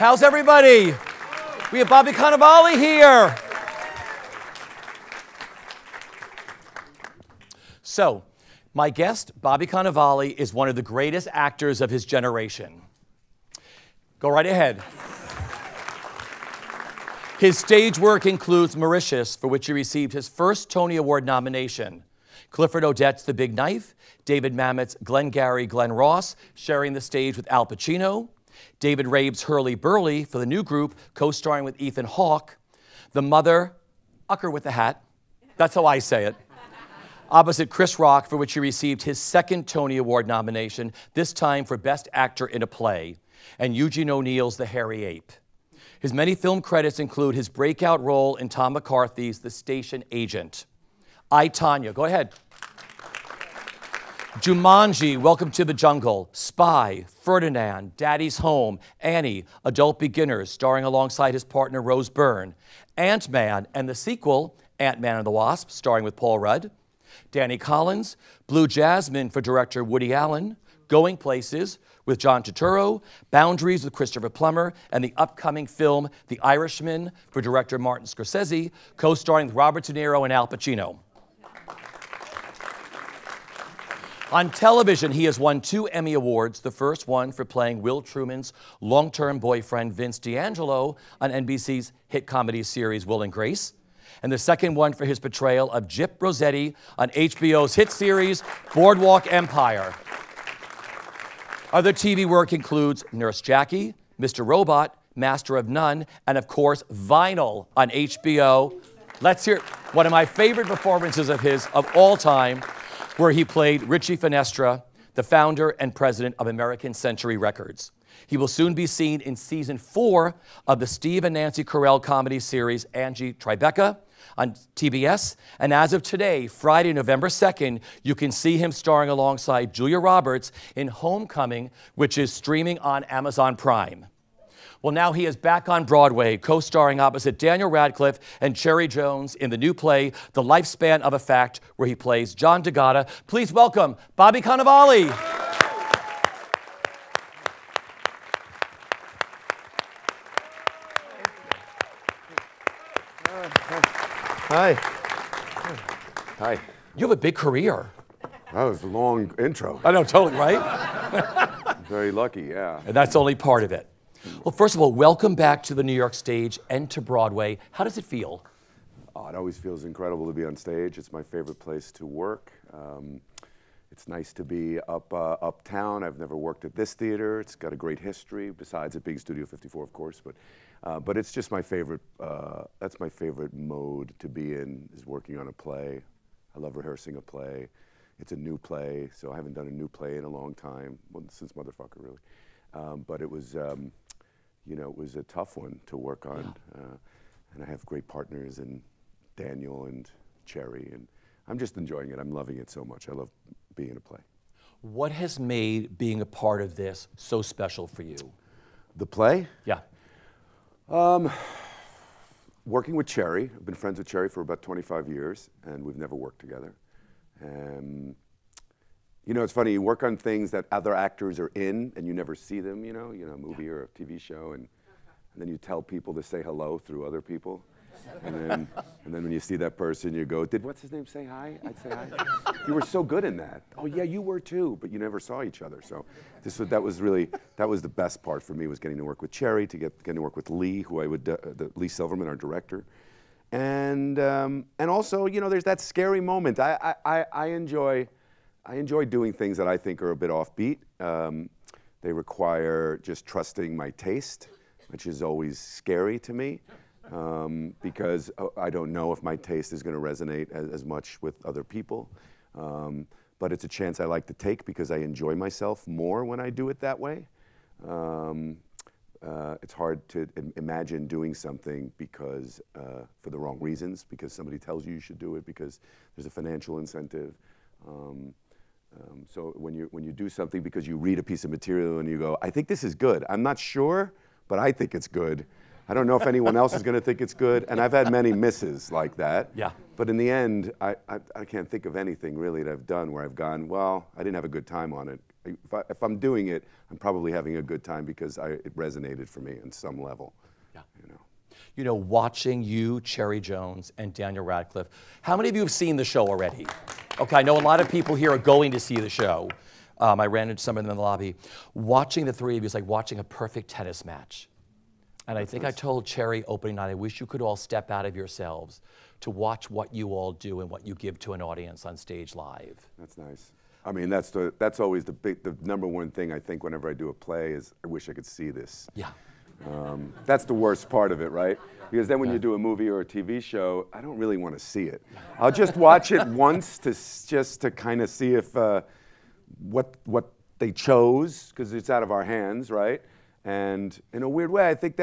How's everybody? We have Bobby Cannavale here. So, my guest, Bobby Cannavale, is one of the greatest actors of his generation. Go right ahead. His stage work includes Mauritius, for which he received his first Tony Award nomination. Clifford Odets' The Big Knife, David Mamet's Glengarry Glen Ross, sharing the stage with Al Pacino, David Rabe's Hurlyburly for the new group, co-starring with Ethan Hawke, The Mother, Ucker with the Hat, that's how I say it, opposite Chris Rock, for which he received his second Tony Award nomination, this time for Best Actor in a Play, and Eugene O'Neill's The Hairy Ape. His many film credits include his breakout role in Tom McCarthy's The Station Agent. I, Tonya, go ahead. Jumanji, Welcome to the Jungle, Spy, Ferdinand, Daddy's Home, Annie, Adult Beginners, starring alongside his partner Rose Byrne, Ant-Man, and the sequel, Ant-Man and the Wasp, starring with Paul Rudd, Danny Collins, Blue Jasmine for director Woody Allen, Going Places with John Turturro, Boundaries with Christopher Plummer, and the upcoming film The Irishman for director Martin Scorsese, co-starring with Robert De Niro and Al Pacino. On television, he has won 2 Emmy Awards, the first one for playing Will Truman's long-term boyfriend Vince D'Angelo on NBC's hit comedy series Will and Grace, and the second one for his portrayal of Gyp Rossetti on HBO's hit series Boardwalk Empire. Other TV work includes Nurse Jackie, Mr. Robot, Master of None, and of course, Vinyl on HBO. Let's hear one of my favorite performances of his of all time, where he played Richie Finestra, the founder and president of American Century Records. He will soon be seen in season 4 of the Steve and Nancy Carell comedy series Angie Tribeca on TBS. And as of today, Friday, November 2nd, you can see him starring alongside Julia Roberts in Homecoming, which is streaming on Amazon Prime. Well, now he is back on Broadway, co-starring opposite Daniel Radcliffe and Cherry Jones in the new play, The Lifespan of a Fact, where he plays John DeGata. Please welcome Bobby Cannavale. Hi. Hi. You have a big career. That was a long intro. I know, totally, right? Very lucky, yeah. And that's only part of it. Well, first of all, welcome back to the New York stage and to Broadway. How does it feel? Oh, it always feels incredible to be on stage. It's my favorite place to work. It's nice to be uptown. I've never worked at this theater. It's got a great history, besides it being Studio 54, of course. But it's just my favorite. That's my favorite mode to be in, is working on a play. I love rehearsing a play. It's a new play, so I haven't done a new play in a long time, well, since Motherfucker, really. But it was, you know, it was a tough one to work on. Yeah. And I have great partners in Daniel and Cherry, and I'm just enjoying it. I'm loving it so much. I love being in a play. What has made being a part of this so special for you? The play? Yeah. Working with Cherry. I've been friends with Cherry for about 25 years, and we've never worked together. You know, it's funny, you work on things that other actors are in, and you never see them, you know, a movie or a TV show, and then you tell people to say hello through other people. And then when you see that person, you go, did what's his name say hi? I'd say hi. You were so good in that. Oh yeah, you were too, but you never saw each other. So that was the best part for me, was getting to work with Cherry, getting to work with Leigh, who I would, Leigh Silverman, our director. And also, you know, there's that scary moment. I enjoy doing things that I think are a bit offbeat. They require just trusting my taste, which is always scary to me. Because I don't know if my taste is going to resonate as much with other people. But it's a chance I like to take because I enjoy myself more when I do it that way. It's hard to imagine doing something because for the wrong reasons, because somebody tells you should do it, because there's a financial incentive. So when you do something because you read a piece of material and you go, I think this is good. I'm not sure, but I think it's good. I don't know if anyone else is going to think it's good, and I've had many misses like that. Yeah. But in the end, I can't think of anything really that I've done where I've gone, well, I didn't have a good time on it. if I'm doing it, I'm probably having a good time because it resonated for me on some level. Yeah. You know. You know, watching you, Cherry Jones, and Daniel Radcliffe, how many of you have seen the show already? Okay, I know a lot of people here are going to see the show. I ran into some of them in the lobby. Watching the three of you is like watching a perfect tennis match. And I think I told Cherry opening night, I wish you could all step out of yourselves to watch what you all do and what you give to an audience on stage live. That's nice. I mean, that's always the number one thing I think whenever I do a play is I wish I could see this. Yeah. That's the worst part of it, right? Because then when you do a movie or a TV show, I don't really want to see it. I'll just watch it once just to kind of see if what they chose, because it's out of our hands, right? And in a weird way, I think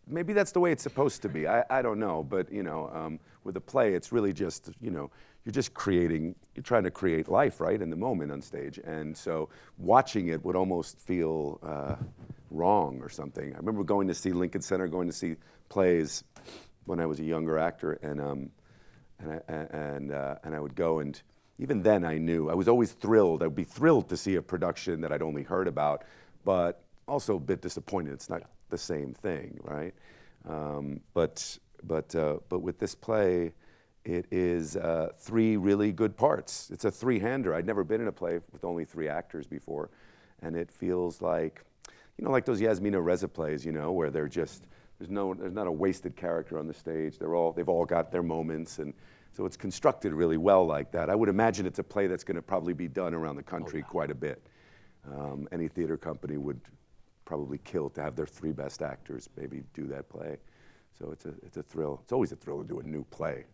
maybe that's the way it's supposed to be. I don't know, but you know, with a play, it's really just, you know, you're trying to create life, right, in the moment on stage. And so watching it would almost feel wrong or something. I remember going to see Lincoln Center, going to see plays when I was a younger actor, and I would go, and even then I knew I was always thrilled. I'd be thrilled to see a production that I'd only heard about, but also a bit disappointed. It's not the same thing, right? But with this play, it is 3 really good parts. It's a 3-hander. I'd never been in a play with only 3 actors before, and it feels like, you know, like those Jasmine Reza plays, you know, where they're just there's not a wasted character on the stage. They've all got their moments, and so it's constructed really well like that. I would imagine it's a play that's going to probably be done around the country quite a bit. Any theater company would probably kill to have their 3 best actors maybe do that play. So it's a thrill. It's always a thrill to do a new play,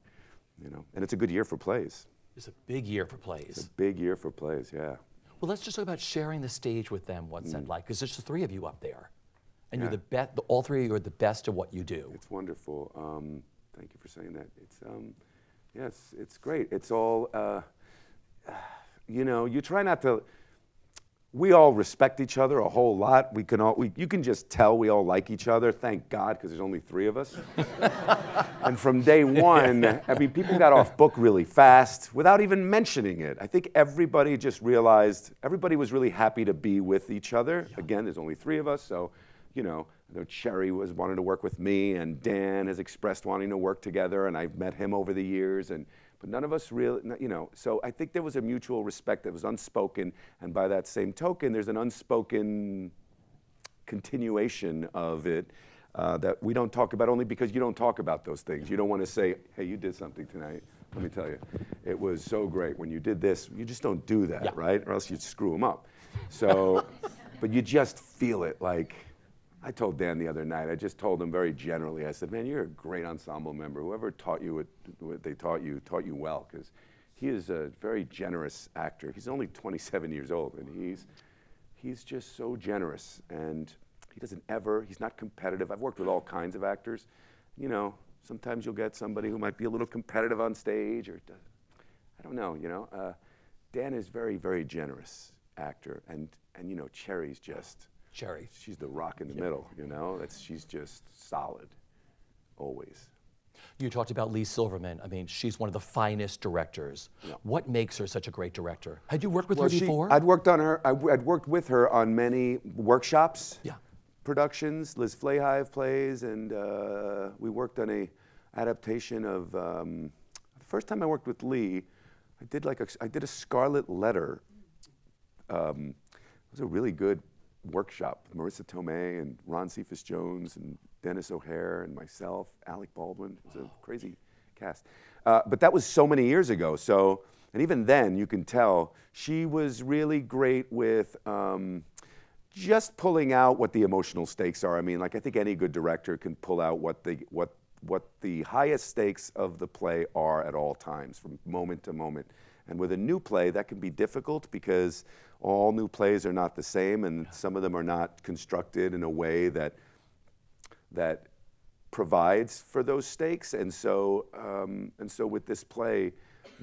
you know. And it's a good year for plays. It's a big year for plays. It's a big year for plays, yeah. Well, let's just talk about sharing the stage with them. What's that like? Because there's the 3 of you up there, and Yeah. you're the best. All 3 of you are the best at what you do. It's wonderful. Thank you for saying that. It's great. It's all, you know, you try not to. We all respect each other a whole lot. You can just tell we all like each other. Thank God, because there's only 3 of us. And from day one, I mean, people got off book really fast without even mentioning it. I think everybody just realized everybody was really happy to be with each other. Yeah. Again, there's only 3 of us, so you know, Cherry wanted to work with me, and Dan has expressed wanting to work together, and I've met him over the years, but none of us really, you know, so I think there was a mutual respect that was unspoken, and by that same token, there's an unspoken continuation of it that we don't talk about, only because you don't talk about those things. You don't want to say, hey, you did something tonight. Let me tell you, it was so great when you did this. You just don't do that, yeah. Right? Or else you'd screw them up. So, but you just feel it. Like, I told Dan the other night, I just told him very generally, I said, man, you're a great ensemble member. Whoever taught you what they taught you well, because he is a very generous actor. He's only 27 years old, and he's just so generous, and he's not competitive. I've worked with all kinds of actors. You know, sometimes you'll get somebody who might be a little competitive on stage, or I don't know, you know. Dan is very, very generous actor, and you know, Cherry's just, Cherry. She's the rock in the middle, you know? She's just solid, always. You talked about Leigh Silverman. I mean, she's one of the finest directors. Yeah. What makes her such a great director? Had you worked with her before? I'd worked with her on many workshops, yeah. Productions, Liz Flahive plays, and we worked on a adaptation of, the first time I worked with Leigh, I did a Scarlet Letter. It was a really good workshop. Marissa Tomei and Ron Cephas Jones and Dennis O'Hare and myself, Alec Baldwin. It was a crazy cast. But that was so many years ago. So, and even then, you can tell she was really great with just pulling out what the emotional stakes are. I mean, like I think any good director can pull out what the highest stakes of the play are at all times, from moment to moment. And with a new play, that can be difficult because all new plays are not the same, and some of them are not constructed in a way that provides for those stakes. And so with this play,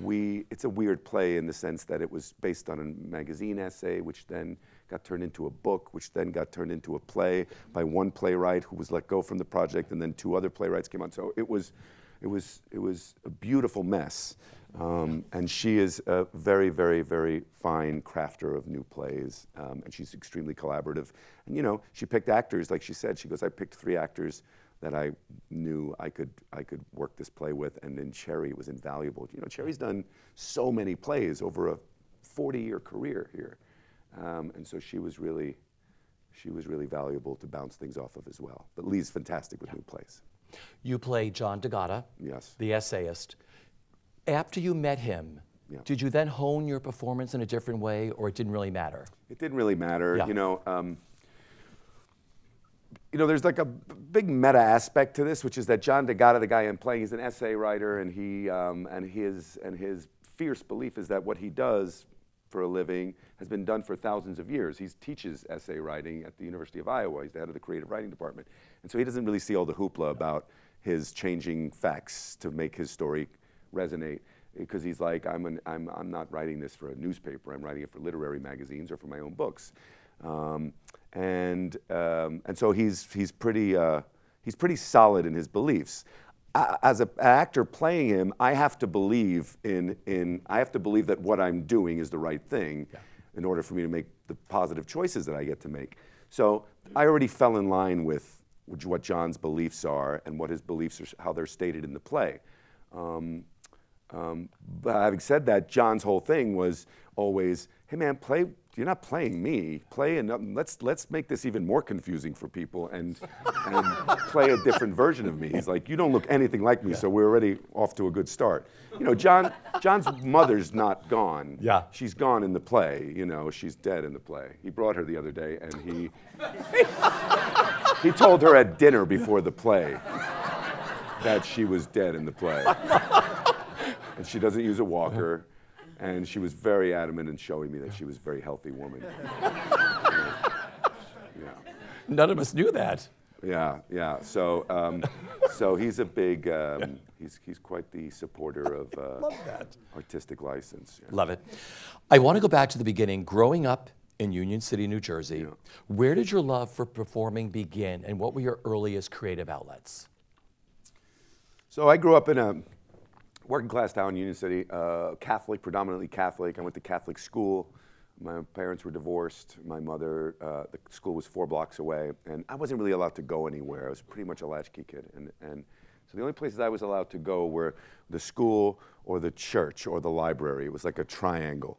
it's a weird play in the sense that it was based on a magazine essay, which then got turned into a book, which then got turned into a play by one playwright who was let go from the project, and then 2 other playwrights came on. So it was it was a beautiful mess. And she is a very, very, very fine crafter of new plays, and she's extremely collaborative. And you know, she picked actors, like she said. She goes, I picked 3 actors that I knew I could work this play with, and then Cherry was invaluable. You know, Cherry's done so many plays over a 40-year career here, and so she was really valuable to bounce things off of as well. But Leigh's fantastic with new plays. You play John DeGatta, yes, the essayist. After you met him, did you then hone your performance in a different way, or it didn't really matter? It didn't really matter. Yeah. You know, there's like a big meta aspect to this, which is that John DeGatta, the guy I'm playing, he's an essay writer, and his fierce belief is that what he does for a living has been done for thousands of years. He teaches essay writing at the University of Iowa. He's the head of the creative writing department, and so he doesn't really see all the hoopla about his changing facts to make his story resonate, because he's like, I'm not writing this for a newspaper. I'm writing it for literary magazines or for my own books. And so he's pretty solid in his beliefs. As an actor playing him, I have to believe that what I'm doing is the right thing in order for me to make the positive choices that I get to make. So I already fell in line with what John's beliefs are and what his beliefs are, how they're stated in the play. But having said that, John's whole thing was always, hey man, play. You're not playing me. Play, and let's make this even more confusing for people and play a different version of me. He's like, you don't look anything like me, so we're already off to a good start. You know, John's mother's not gone. Yeah, she's gone in the play. You know, she's dead in the play. He brought her the other day, and he told her at dinner before the play that she was dead in the play, and she doesn't use a walker. And she was very adamant in showing me that she was a very healthy woman. Yeah. None of us knew that. Yeah, yeah. So, so he's a big, he's quite the supporter of Love that. Artistic license. Yeah. Love it. I want to go back to the beginning. Growing up in Union City, New Jersey, where did your love for performing begin, and what were your earliest creative outlets? So I grew up in a working class town, Union City, Catholic, predominantly Catholic. I went to Catholic school. My parents were divorced. My mother, the school was 4 blocks away, and I wasn't really allowed to go anywhere. I was pretty much a latchkey kid. And so the only places I was allowed to go were the school or the church or the library. It was like a triangle.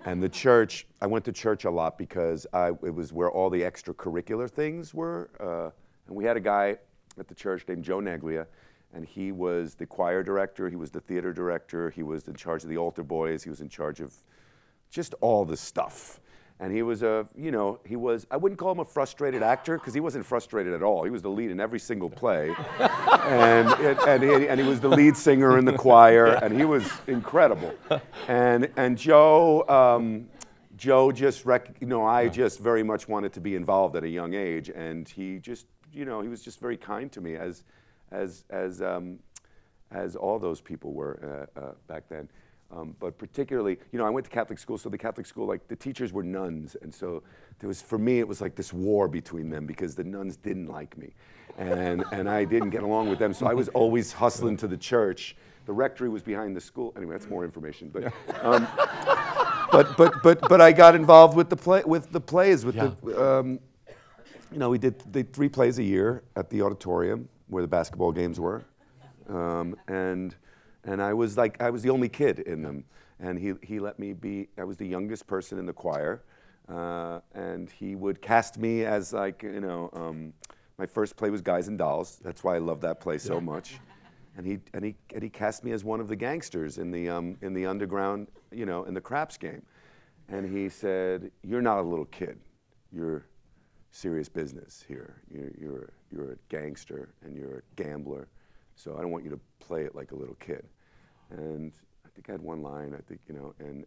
And the church, I went to church a lot because it was where all the extracurricular things were. And we had a guy at the church named Joe Neglia, and he was the choir director, he was the theater director, he was in charge of the altar boys, he was in charge of just all the stuff. And he was I wouldn't call him a frustrated actor, because he wasn't frustrated at all. He was the lead in every single play. and he was the lead singer in the choir, and he was incredible. And Joe just, I just very much wanted to be involved at a young age, and he just, he was just very kind to me, as all those people were back then. But particularly, I went to Catholic school, so the Catholic school, like, the teachers were nuns, and so for me, it was like this war between them, because the nuns didn't like me, and I didn't get along with them, so I was always hustling to the church. The rectory was behind the school. Anyway, that's more information, but but I got involved with the plays. We did 3 plays a year at the auditorium where the basketball games were, and I was the only kid in them, and he let me be. I was the youngest person in the choir, and he would cast me as my first play was Guys and Dolls. That's why I love that play so much, and he cast me as one of the gangsters in the underground, in the craps game, and he said, "You're not a little kid, you're serious business here. You're a gangster and you're a gambler, so I don't want you to play it like a little kid." And I think I had one line, and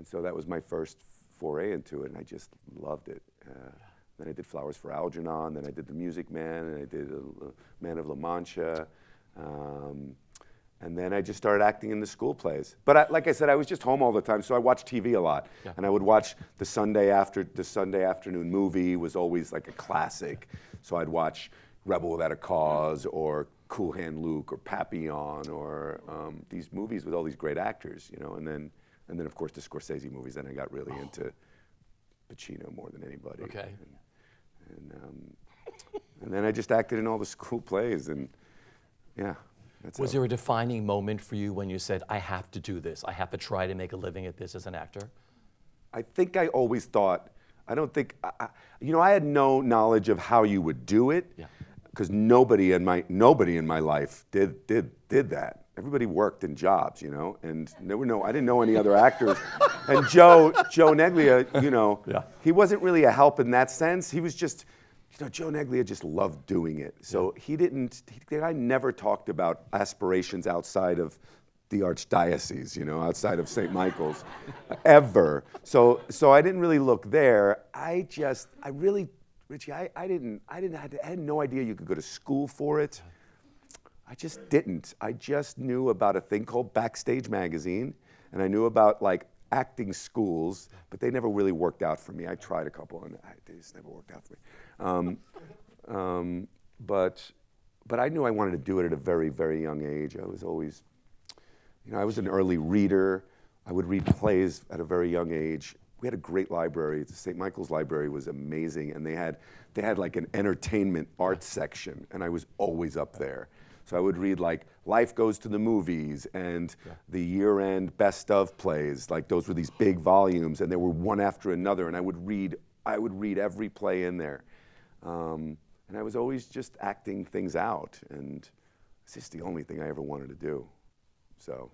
so that was my first foray into it, and I just loved it. Then I did Flowers for Algernon, then I did The Music Man, and I did Man of La Mancha, and then I just started acting in the school plays. But like I said, I was just home all the time, so I watched TV a lot. Yeah. And I would watch the Sunday afternoon movie was always like a classic. So I'd watch Rebel Without a Cause or Cool Hand Luke or Papillon or these movies with all these great actors, you know, and then of course the Scorsese movies. Then I got really into Pacino more than anybody. Okay. And then I just acted in all the school plays, and yeah. Was there a defining moment for you when you said, I have to do this, I have to try to make a living at this as an actor? I think I always thought, I don't think, you know, I had no knowledge of how you would do it, because nobody in my life did that. Everybody worked in jobs, you know, and I didn't know any other actors. And Joe Neglia, you know, he wasn't really a help in that sense. He was just, you know, Joe Neglia just loved doing it. So I never talked about aspirations outside of the Archdiocese, you know, outside of St. Michael's, ever. So I didn't really look there. Richie, I had no idea you could go to school for it. I just didn't. I just knew about a thing called Backstage Magazine, and I knew about like acting schools, but they never really worked out for me. I tried a couple, and they just never worked out for me. But I knew I wanted to do it at a very, very young age. I was always, you know, I was an early reader. I would read plays at a very young age. We had a great library. The St. Michael's Library was amazing, and they had like an entertainment arts section, and I was always up there. So I would read like Life Goes to the Movies and the year-end best of plays. Like those were these big volumes, and they were one after another. And I would read every play in there, and I was always just acting things out. And it's just the only thing I ever wanted to do. So.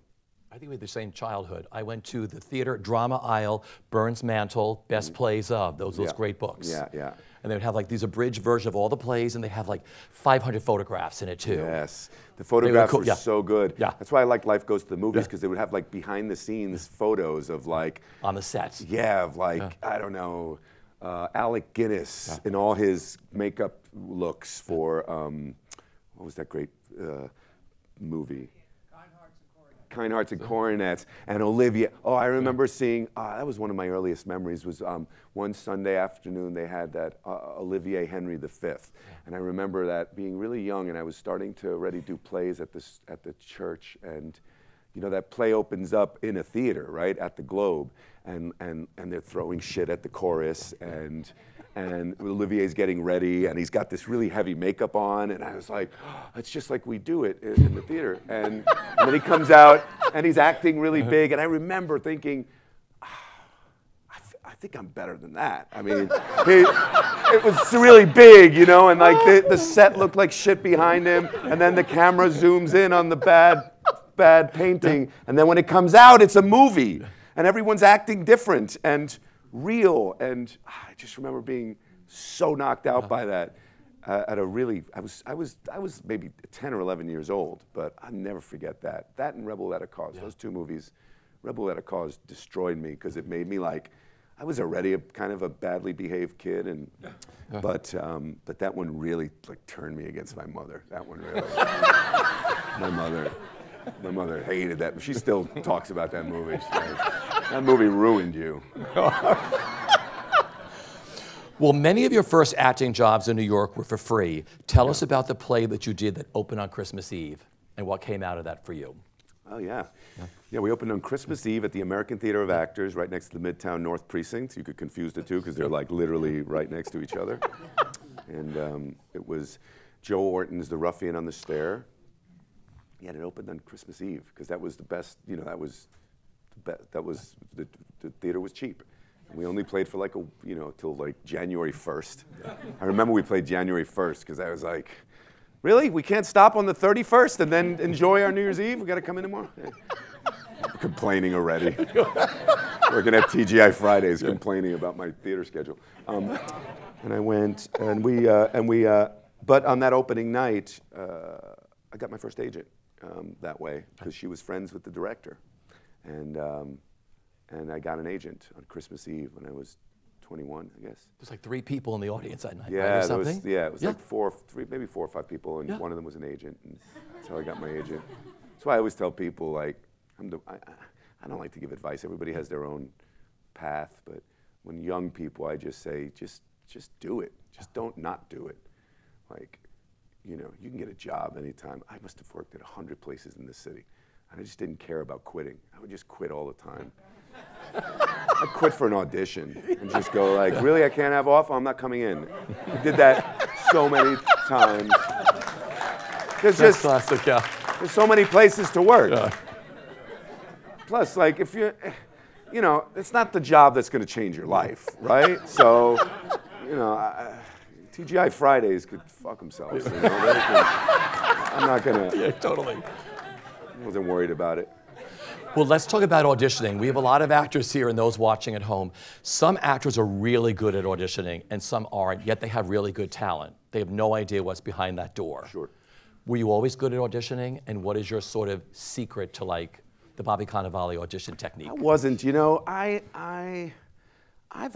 I think we had the same childhood. I went to the theater drama aisle, Burns Mantle, best plays of, those great books. Yeah. And they would have like these abridged version of all the plays, and they have like 500 photographs in it too. Yes, the photographs were so good. Yeah. That's why I liked Life Goes to the Movies, because they would have like behind the scenes photos of like. On the sets. Yeah, of like, I don't know, Alec Guinness in all his makeup looks for, what was that great movie? Kind Hearts and Coronets, and Olivia. Oh, I remember seeing, that was one of my earliest memories, was one Sunday afternoon they had that Olivier Henry V. And I remember that being really young, and I was starting to already do plays at the church, and you know, that play opens up in a theater, right, at the Globe, and they're throwing shit at the chorus, and Olivier's getting ready, and he's got this really heavy makeup on, and I was like, oh, it's just like we do it in the theater. And then he comes out, and he's acting really big, and I remember thinking, I think I'm better than that. I mean, it was really big, you know, and like the set looked like shit behind him, and then the camera zooms in on the bad painting, and then when it comes out, it's a movie, and everyone's acting different and real, and I just remember being so knocked out by that. At a really, I was maybe 10 or 11 years old, but I'll never forget that. That and Rebel Without a Cause, those two movies, Rebel Without a Cause destroyed me, because it made me like, I was already a kind of a badly behaved kid, and but that one really like turned me against my mother. That one really, my mother hated that. She still talks about that movie. She's like, that movie ruined you. Well, many of your first acting jobs in New York were for free. Tell us about the play that you did that opened on Christmas Eve, and what came out of that for you. Oh, yeah. Yeah, we opened on Christmas Eve at the American Theater of Actors, right next to the Midtown North Precinct. You could confuse the two, because they're like literally right next to each other. And it was Joe Orton's The Ruffian on the Stair. Yeah, and it opened on Christmas Eve, because that was the best, you know, the theater was cheap. And we only played for like till like January 1st. I remember we played January 1st, because I was like, really? We can't stop on the 31st and then enjoy our New Year's Eve? We got to come in tomorrow? Yeah. Complaining already. Working at TGI Fridays, complaining about my theater schedule. And I went, but on that opening night, I got my first agent that way, because she was friends with the director. And I got an agent on Christmas Eve when I was 21, I guess. There's like 3 people in the audience that night, yeah, right, or something? It was like maybe 4 or 5 people, and one of them was an agent, and that's how I got my agent. That's why I always tell people, like, I don't like to give advice. Everybody has their own path, but when young people, I just say, just do it. Just don't not do it. Like, you know, you can get a job anytime. I must have worked at 100 places in this city. And I just didn't care about quitting. I would just quit all the time. I'd quit for an audition and just go like, really, I can't have off? I'm not coming in. I did that so many times. That's classic, yeah. There's so many places to work. Yeah. Plus, like, if you know, it's not the job that's going to change your life, right? So, you know, TGI Fridays could fuck themselves. You know? I'm not going to. Yeah, totally. I wasn't worried about it. Well, let's talk about auditioning. We have a lot of actors here and those watching at home. Some actors are really good at auditioning and some aren't, yet they have really good talent. They have no idea what's behind that door. Sure. Were you always good at auditioning? And what is your sort of secret to like the Bobby Cannavale audition technique? I wasn't, you know, I've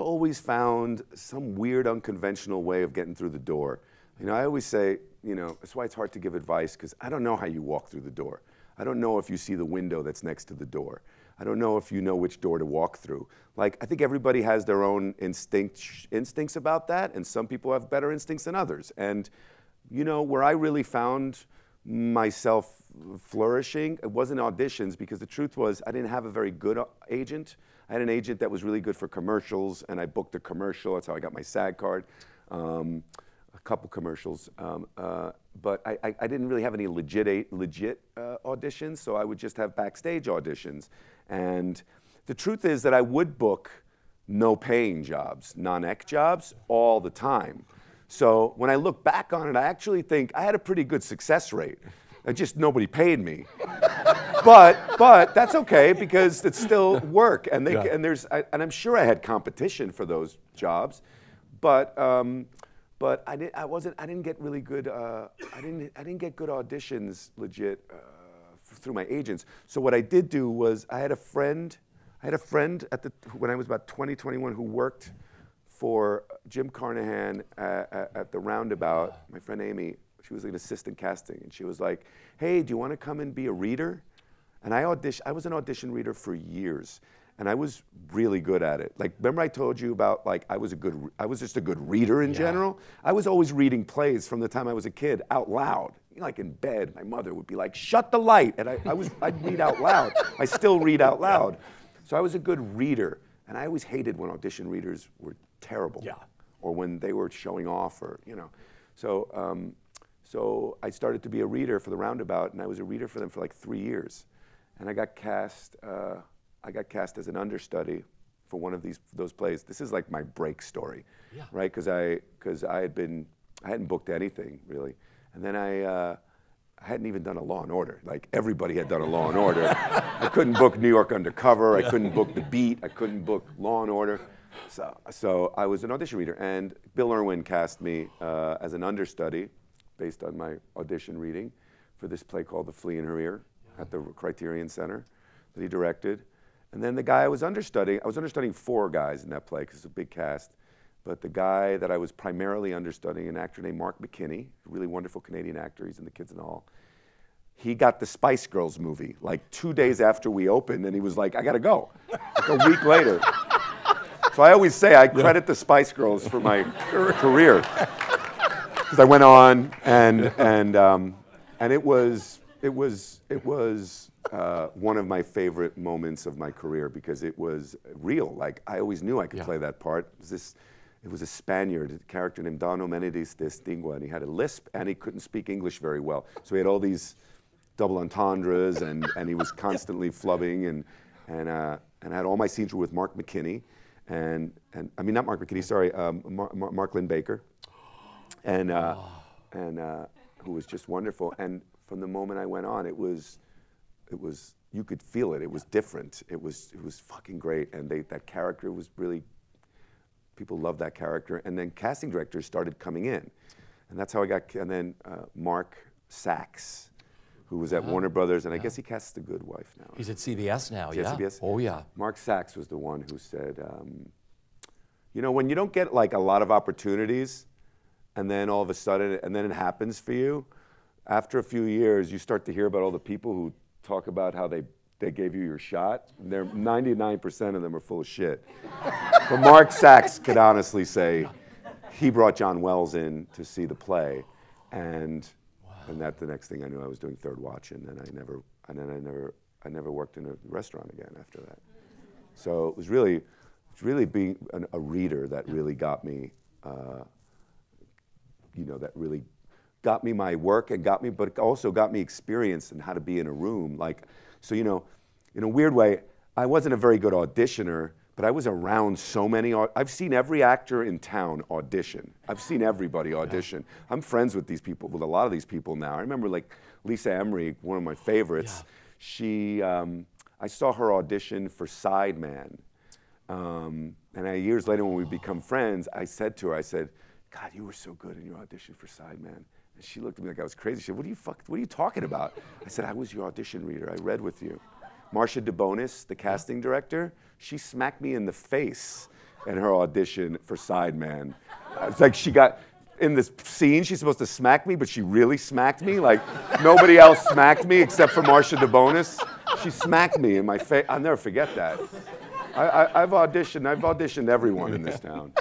always found some weird, unconventional way of getting through the door. You know, I always say, you know, that's why it's hard to give advice, because I don't know how you walk through the door. I don't know if you see the window that's next to the door. I don't know if you know which door to walk through. Like, I think everybody has their own instincts about that, and some people have better instincts than others. And, you know, where I really found myself flourishing, it wasn't auditions, because the truth was I didn't have a very good agent. I had an agent that was really good for commercials, and I booked a commercial. That's how I got my SAG card. A couple commercials, but I didn't really have any legit auditions, so I would just have backstage auditions. And the truth is that I would book no-paying jobs, non-ec jobs, all the time. So when I look back on it, I actually think I had a pretty good success rate. Just nobody paid me. But that's okay, because it's still work, and and I'm sure I had competition for those jobs, but I didn't get really good. I didn't get good auditions legit through my agents. So what I did do was I had a friend when I was about 20, 21 who worked for Jim Carnahan at the Roundabout. My friend Amy, she was an assistant casting, and she was like, "Hey, do you want to come and be a reader?" And I was an audition reader for years. And I was really good at it. Like, remember I told you about, like, I was just a good reader in general? I was always reading plays from the time I was a kid out loud. You know, like in bed, my mother would be like, "Shut the light," and I'd read out loud. I still read out loud. So I was a good reader, and I always hated when audition readers were terrible. Yeah. Or when they were showing off, or, you know. So I started to be a reader for the Roundabout, and I was a reader for them for like 3 years. And I got cast as an understudy for one of those plays. This is like my break story, right? Because I hadn't booked anything really, and then I hadn't even done a Law and Order. Like, everybody had done a Law and Order. I couldn't book New York Undercover. I couldn't book The Beat. I couldn't book Law and Order. So I was an audition reader, and Bill Irwin cast me as an understudy based on my audition reading for this play called The Flea in Her Ear at the Criterion Center that he directed. And then the guy I was understudying 4 guys in that play because it's a big cast. But the guy that I was primarily understudying, an actor named Mark McKinney, a really wonderful Canadian actor, he's in The Kids in the Hall. He got the Spice Girls movie like 2 days after we opened, and he was like, "I gotta go," like a week later. So I always say I credit the Spice Girls for my career. Because I went on, and it was one of my favorite moments of my career, because it was real. Like, I always knew I could play that part. It was a Spaniard, a character named Don Omenides de Estingua, and he had a lisp, and he couldn't speak English very well. So he had all these double entendres, and he was constantly flubbing, and I had all my scenes were with Mark McKinney, and I mean, not Mark McKinney, sorry, Mark Lynn Baker, and who was just wonderful. And from the moment I went on, it was you could feel it. It was different. It was fucking great, and that character was really. People loved that character, and then casting directors started coming in, and that's how I got. And then Mark Sachs, who was at Warner Brothers, and I guess he casts The Good Wife now. He's at CBS now, He's at CBS? Oh yeah. Mark Sachs was the one who said, you know, when you don't get like a lot of opportunities, and then all of a sudden, and then it happens for you, after a few years, you start to hear about all the people who talk about how they gave you your shot. 99% of them are full of shit. But Mark Sachs could honestly say he brought John Wells in to see the play, And that the next thing I knew, I was doing Third Watch, and then I never worked in a restaurant again after that. So it's really being a reader that really got me, that really got me my work and but it also got me experience in how to be in a room. Like, so, in a weird way, I wasn't a very good auditioner, but I was around so many. I've seen every actor in town audition. I've seen everybody audition. I'm friends with a lot of these people now. I remember like Lisa Emery, one of my favorites. Yeah. I saw her audition for Sideman. And years later when we become friends, I said to her, I said, God, you were so good in your audition for Sideman. And she looked at me like I was crazy. She said, what are you talking about? I said, I was your audition reader. I read with you. Marcia DeBonis, the casting director, she smacked me in the face in her audition for Sideman. It's like she got, in this scene, she's supposed to smack me, but she really smacked me. Like, nobody else smacked me except for Marcia DeBonis. She smacked me in my face. I'll never forget that. I've auditioned everyone in this town.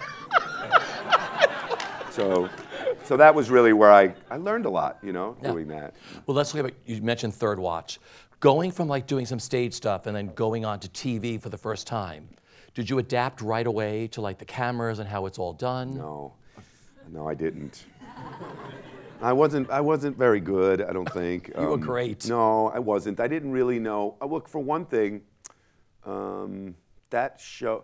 So that was really where I learned a lot, doing that. Well, let's talk about, you mentioned Third Watch. Going from like doing some stage stuff and then going on to TV for the first time, did you adapt right away to like the cameras and how it's all done? No, I didn't. I wasn't very good, I don't think. You were great. No, I wasn't. I didn't really know. Look, for one thing, that show,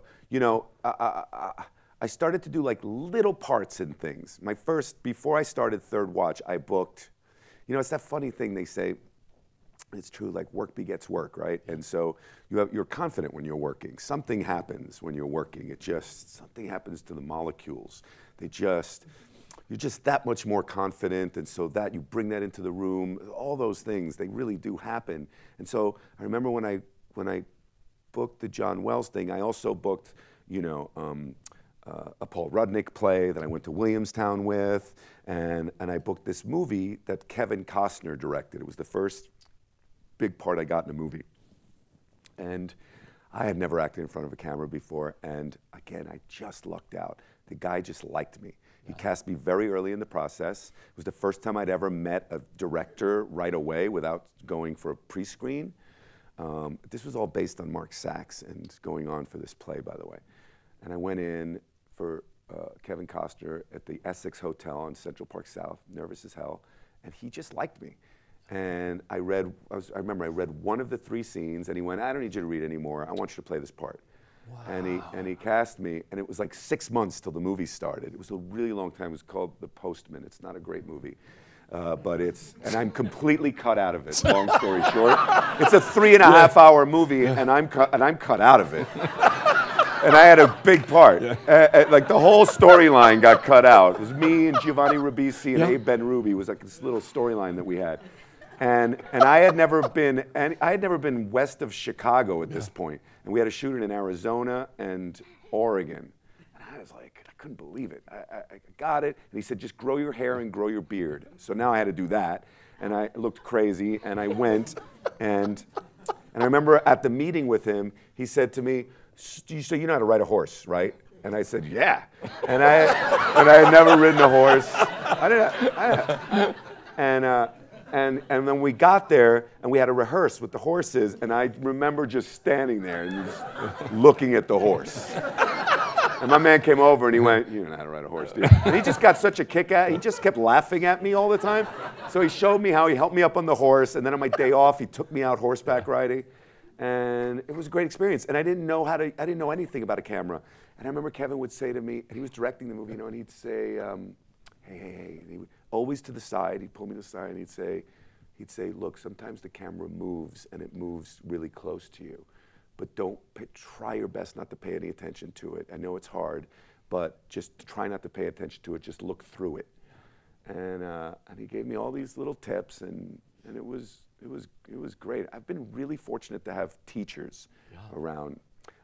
I started to do like little parts in things. Before I started Third Watch, I booked, it's that funny thing they say, it's true, like work begets work, right? And so you're confident when you're working. Something happens when you're working. Something happens to the molecules. You're just that much more confident, and so that you bring that into the room, all those things, they really do happen. And so I remember when I booked the John Wells thing, I also booked, a Paul Rudnick play that I went to Williamstown with, and I booked this movie that Kevin Costner directed. It was the first big part I got in a movie. And I had never acted in front of a camera before, and again, I just lucked out. The guy just liked me. He cast me very early in the process. It was the first time I'd ever met a director right away without going for a pre-screen. This was all based on Mark Sachs and going on for this play, by the way. And I went in for Kevin Costner at the Essex Hotel on Central Park South, nervous as hell, and he just liked me. And I remember I read one of the 3 scenes, and he went, I don't need you to read anymore. I want you to play this part. Wow. And he cast me, and it was like 6 months till the movie started. It was a really long time. It was called The Postman. It's not a great movie, and I'm completely cut out of it. Long story short, it's a 3.5-hour movie, and I'm cut out of it. And I had a big part. Like the whole storyline got cut out. It was me and Giovanni Ribisi and Abe Ben-Ruby. It was like this little storyline that we had. And I had never been west of Chicago at this point. And we had to shoot it in Arizona and Oregon. And I was like, I couldn't believe it. I got it. And he said, just grow your hair and grow your beard. So now I had to do that. And I looked crazy. And I went. And I remember at the meeting with him, he said to me, so you know how to ride a horse, right? And I said, yeah. And I had never ridden a horse. And then we got there, and we had to rehearse with the horses, and I remember just standing there and just looking at the horse. And my man came over, and he went, you don't know how to ride a horse, do you? And he just got such a kick out. He just kept laughing at me all the time. So he showed me how he helped me up on the horse, and then on my day off, he took me out horseback riding. And it was a great experience. And I didn't know anything about a camera. And I remember Kevin would say to me, and he was directing the movie, and he'd say, hey. And he would, always to the side, he'd pull me to the side, and he'd say, look, sometimes the camera moves, and it moves really close to you. But try your best not to pay any attention to it. I know it's hard, but just try not to pay attention to it. Just look through it. And he gave me all these little tips, and it was great. I've been really fortunate to have teachers around.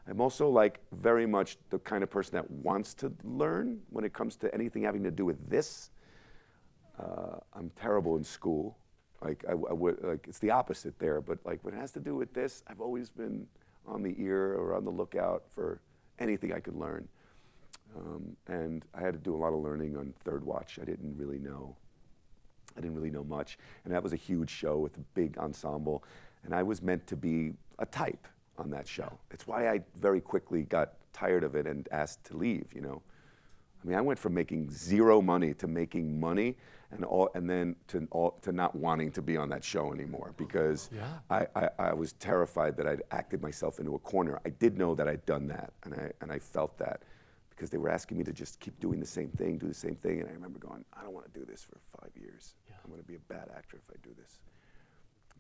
I'm also like very much the kind of person that wants to learn when it comes to anything having to do with this. I'm terrible in school. Like I would like it's the opposite there. But like when it has to do with this, I've always been on the ear or on the lookout for anything I could learn. And I had to do a lot of learning on Third Watch. I didn't really know I didn't really know much. And that was a huge show with a big ensemble. And I was meant to be a type on that show. It's why I very quickly got tired of it and asked to leave, you know. I mean, I went from making zero money to making money, and then to not wanting to be on that show anymore, because I was terrified that I'd acted myself into a corner. I did know that I'd done that, and I felt that, because they were asking me to just keep doing the same thing, do the same thing, and I remember going, I don't want to do this for 5 years. I'm going to be a bad actor if I do this.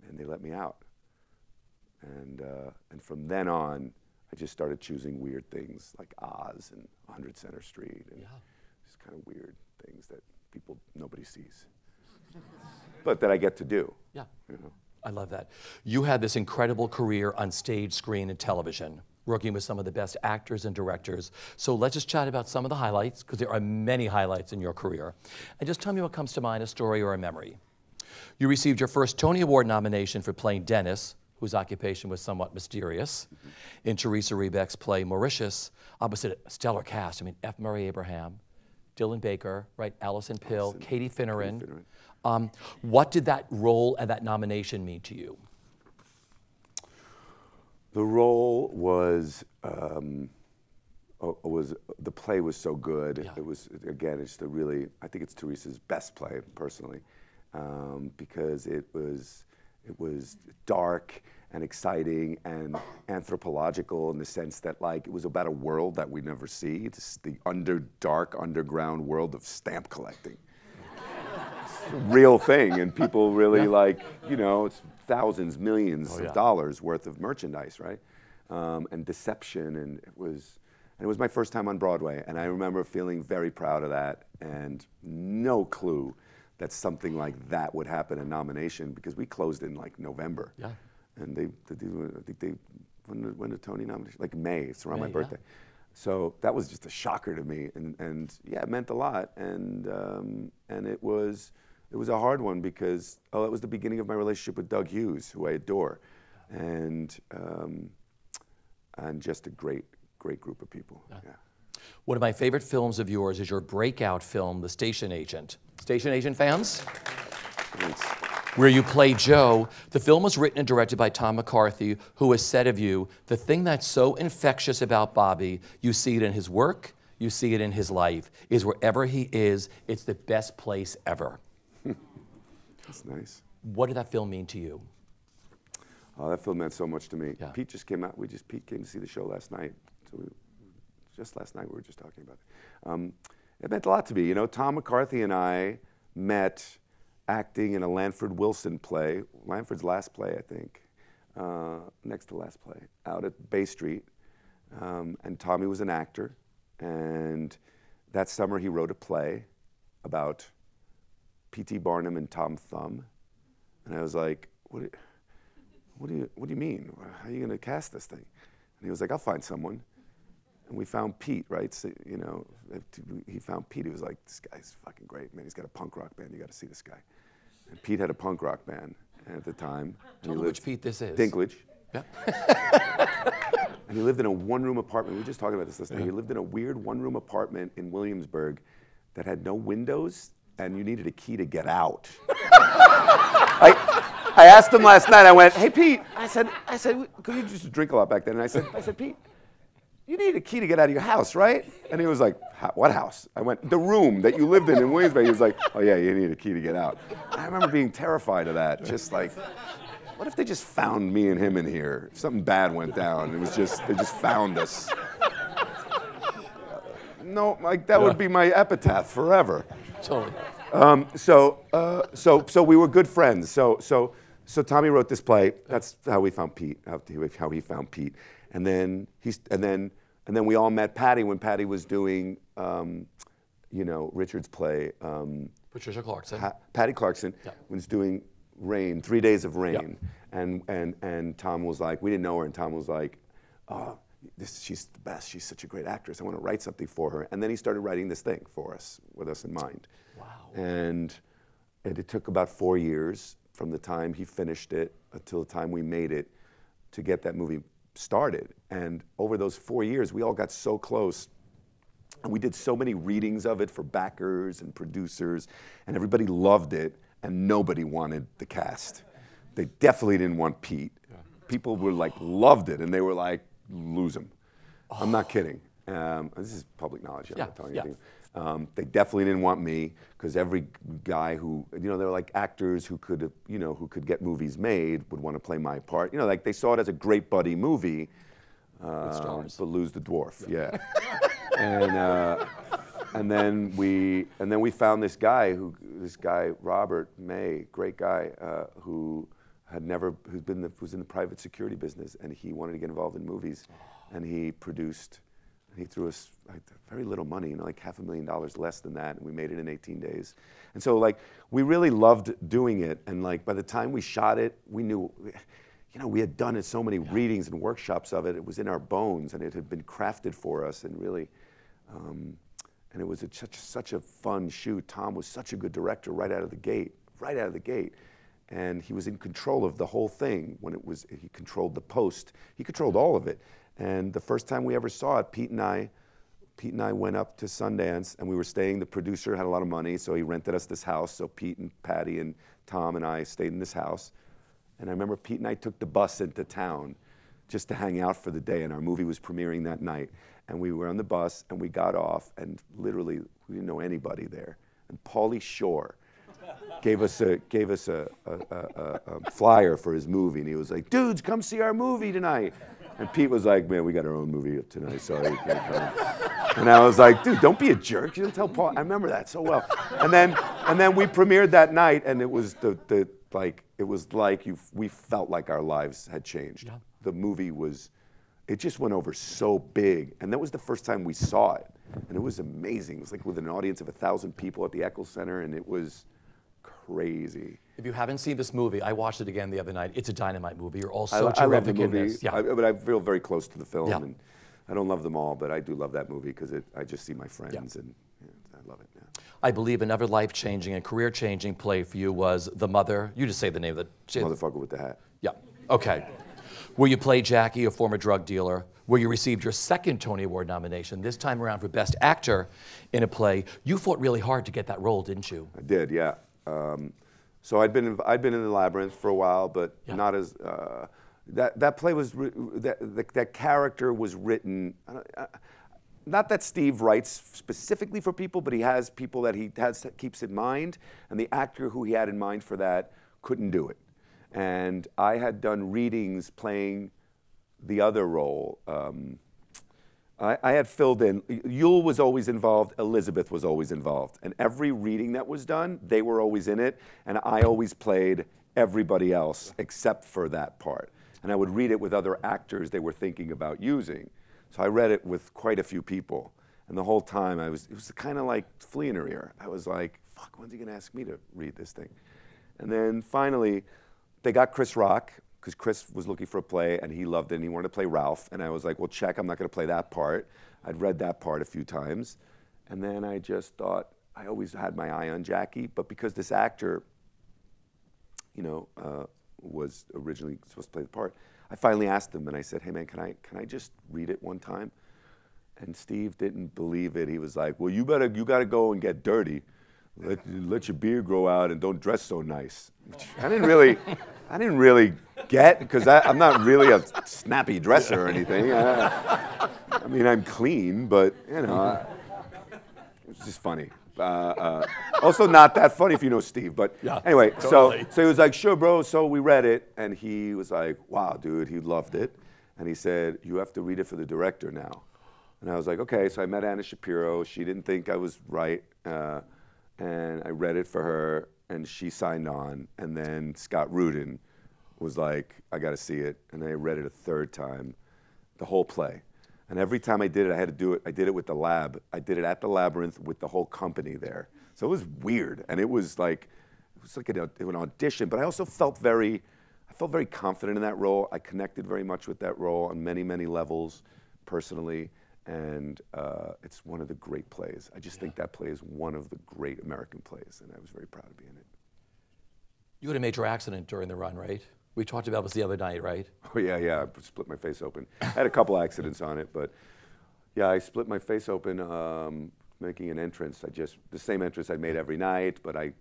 And they let me out. And from then on, I just started choosing weird things like Oz and 100 Center Street, and just kind of weird things that nobody sees, but that I get to do. Yeah, you know? I love that. You had this incredible career on stage, screen, and television, working with some of the best actors and directors. So let's just chat about some of the highlights, because there are many highlights in your career. And just tell me what comes to mind, a story or a memory. You received your first Tony Award nomination for playing Dennis, whose occupation was somewhat mysterious, in Teresa Rebeck's play Mauritius, opposite a stellar cast. I mean, F. Murray Abraham, Dylan Baker, right? Alison Pill, Katie Finneran. What did that role and that nomination mean to you? The role was the play was so good. Yeah. It was, again, it's I think it's Teresa's best play, personally, because it was dark and exciting and anthropological, in the sense that, like, it was about a world that we never see. It's the dark underground world of stamp collecting. It's a real thing, and people really like, you know, it's thousands, millions of dollars worth of merchandise, right? And deception, and it was my first time on Broadway, and I remember feeling very proud of that, and no clue that something like that would happen, a nomination, because we closed in like November. Yeah. And when did Tony nomination? Like May, it's around my birthday. So that was just a shocker to me, and yeah, it meant a lot, and it was a hard one, because it was the beginning of my relationship with Doug Hughes, who I adore, and just a great group of people. Yeah. One of my favorite films of yours is your breakout film, The Station Agent. Station Agent fans? Thanks. Where you play Joe. The film was written and directed by Tom McCarthy, who has said of you, the thing that's so infectious about Bobby, you see it in his work, you see it in his life, is wherever he is, it's the best place ever. That's nice. What did that film mean to you? Oh, that film meant so much to me. Yeah. Pete just came out. Pete came to see the show last night. So just last night we were just talking about it. It meant a lot to me. You know, Tom McCarthy and I met acting in a Lanford Wilson play, Lanford's last play, I think, next to last play, out at Bay Street. And Tommy was an actor. And that summer he wrote a play about P.T. Barnum and Tom Thumb. And I was like, what do you mean? How are you going to cast this thing? And he was like, I'll find someone. And we found Pete, right? So, you know, he found Pete. He was like, this guy's fucking great, man. He's got a punk rock band. You got to see this guy. And Pete had a punk rock band at the time. Tell me which Pete this is. Dinklage. Yeah. And he lived in a one-room apartment. We were just talking about this night. He lived in a weird one-room apartment in Williamsburg that had no windows, and you needed a key to get out. I asked him last night. I went, "Hey Pete," I said, "Could you just drink a lot back then?" And I said, "Pete, you need a key to get out of your house, right?" And he was like, "What house?" I went, "The room that you lived in Williamsburg." He was like, "Oh yeah, you need a key to get out." And I remember being terrified of that. Just like, what if they just found me and him in here? If something bad went down. It was just, they just found us. No, like that would be my epitaph forever. Totally. So we were good friends. So Tommy wrote this play. That's how we found Pete. How he found Pete. And then we all met Patty when Patty was doing, you know, Richard's play. Patricia Clarkson. Patty Clarkson was doing Rain, 3 Days of Rain, and Tom was like, we didn't know her, and Tom was like, oh, she's the best. She's such a great actress. I want to write something for her. And then he started writing this thing for us, with us in mind. Wow. And it took about 4 years from the time he finished it until the time we made it to get that movie started. And over those 4 years, we all got so close. And we did so many readings of it for backers and producers, and everybody loved it. and nobody wanted the cast. They definitely didn't want Pete. People were like, loved it, and they were like, lose him. I'm not kidding. This is public knowledge, I'm not telling you anything. They definitely didn't want me, because every guy who, you know, they were like actors who could, you know, who could get movies made would want to play my part. You know, like they saw it as a great buddy movie, but lose the dwarf, and then we found this guy Robert May, great guy, who was in the private security business, and he wanted to get involved in movies, and he threw us like very little money, you know, like $500,000 less than that, and we made it in 18 days. And so like we really loved doing it, and like by the time we shot it, we knew, you know, we had done it so many readings and workshops of it. It was in our bones, and it had been crafted for us, and really, and it was such a fun shoot. Tom was such a good director right out of the gate. And he was in control of the whole thing. He controlled the post. He controlled all of it. And the first time we ever saw it, Pete and I went up to Sundance, and we were staying. The producer had a lot of money, so he rented us this house. So Pete and Patty and Tom and I stayed in this house. And I remember Pete and I took the bus into town just to hang out for the day, and our movie was premiering that night. And we were on the bus, and we got off, and literally we didn't know anybody there. And Pauly Shore gave us a flyer for his movie, and he was like, "Dudes, come see our movie tonight." And Pete was like, "Man, we got our own movie tonight, sorry, you can't come." And I was like, "Dude, don't be a jerk. You didn't tell Paul." I remember that so well. And then we premiered that night, and it was we felt like our lives had changed. Yeah. The movie it just went over so big, and that was the first time we saw it, and it was amazing. It was like with an audience of 1,000 people at the Eccles Center, and it was crazy. If you haven't seen this movie, I watched it again the other night. It's a dynamite movie. You're all so I love the terrific in movie, this. Yeah. but I feel very close to the film, Yeah. and I don't love them all, but I do love that movie because I just see my friends, and I love it. Yeah. I believe another life-changing and career-changing play for you was The Mother. You just say the name of the... Motherfucker with the hat. Yeah, okay. Where you played Jackie, a former drug dealer, where you received your second Tony Award nomination, this time around for Best Actor in a Play. You fought really hard to get that role, didn't you? I did, yeah. So I'd been in the Labyrinth for a while, but not as that play was that character was written. Not that Steve writes specifically for people, but he has people that keeps in mind, and the actor who he had in mind for that couldn't do it. And I had done readings playing the other role. I had filled in. Yule was always involved. Elizabeth was always involved. And every reading that was done, they were always in it. And I always played everybody else except for that part. And I would read it with other actors they were thinking about using. So I read it with quite a few people. And the whole time it was kind of like flea in her ear. I was like, fuck, when's he going to ask me to read this thing? And then finally, they got Chris Rock, because Chris was looking for a play, and he loved it, and he wanted to play Ralph. And I was like, well, check, I'm not going to play that part. I'd read that part a few times. And then I just thought, I always had my eye on Jackie, but because this actor, you know, was originally supposed to play the part, I finally asked him, and I said, hey, man, can I just read it one time? And Steve didn't believe it. He was like, well, you got to go and get dirty. Let your beard grow out and don't dress so nice. Which I didn't really get, because I'm not really a snappy dresser or anything. I mean, I'm clean, but you know, it's just funny. Also not that funny if you know Steve, but anyway, totally. So he was like, sure, bro. So we read it, and he was like, wow, dude, he loved it. And he said, you have to read it for the director now. And I was like, okay. So I met Anna Shapiro. She didn't think I was right. And I read it for her, and she signed on. And then Scott Rudin was like, I got to see it. And I read it a third time, the whole play. And every time I did it, I had to do it. I did it with the lab. I did it at the Labyrinth with the whole company there. So it was weird, and it was like an audition. But I also felt very confident in that role. I connected very much with that role on many, many levels, personally. And it's one of the great plays. I just think that play is one of the great American plays, and I was very proud to be in it. You had a major accident during the run, right? We talked about this the other night, right? Oh, yeah, I split my face open. I had a couple accidents on it, but yeah, I split my face open making an entrance. The same entrance I made every night, but I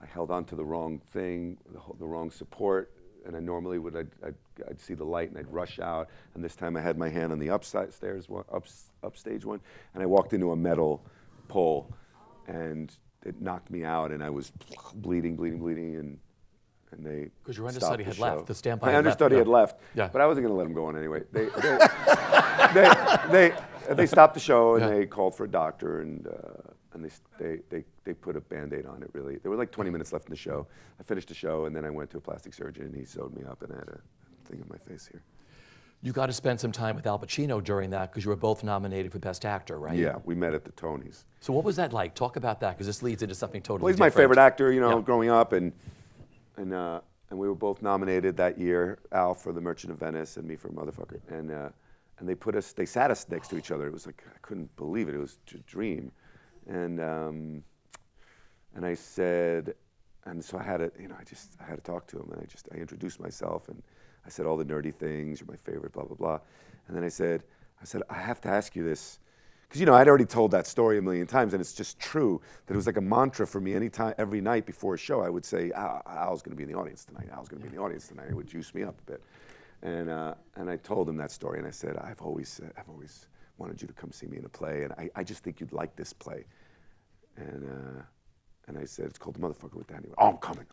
I held on to the wrong thing, the wrong support, and I normally would, I'd see the light and I'd rush out, and this time I had my hand on the upstage one, and I walked into a metal pole, and it knocked me out, and I was bleeding, and they because your understudy had left, the standby my understudy had left, yeah. But I wasn't going to let him go on anyway. They stopped the show, and they called for a doctor, and they put a Band-Aid on it, really. There were like 20 minutes left in the show. I finished the show, and then I went to a plastic surgeon, and he sewed me up, and I had a thing on my face here. You got to spend some time with Al Pacino during that, because you were both nominated for Best Actor, right? Yeah, we met at the Tonys. So what was that like? Talk about that, because this leads into something totally different. Well, he's my favorite actor, you know, growing up, and we were both nominated that year, Al for The Merchant of Venice and me for Motherfucker. And they sat us next to each other. It was like, I couldn't believe it. It was a dream. And I said, and so I had to, I had to talk to him, and I introduced myself, and I said all the nerdy things, you're my favorite, blah, blah, blah. And then I said, I have to ask you this, because I'd already told that story a million times, and it's just true that it was like a mantra for me. Every night before a show, I would say, Al's going to be in the audience tonight. Al's going to be in the audience tonight. It would juice me up a bit. And I told him that story, and I said, I've always wanted you to come see me in a play, and I just think you'd like this play. And I said, it's called The Motherfucker with Danny. Oh, I'm coming.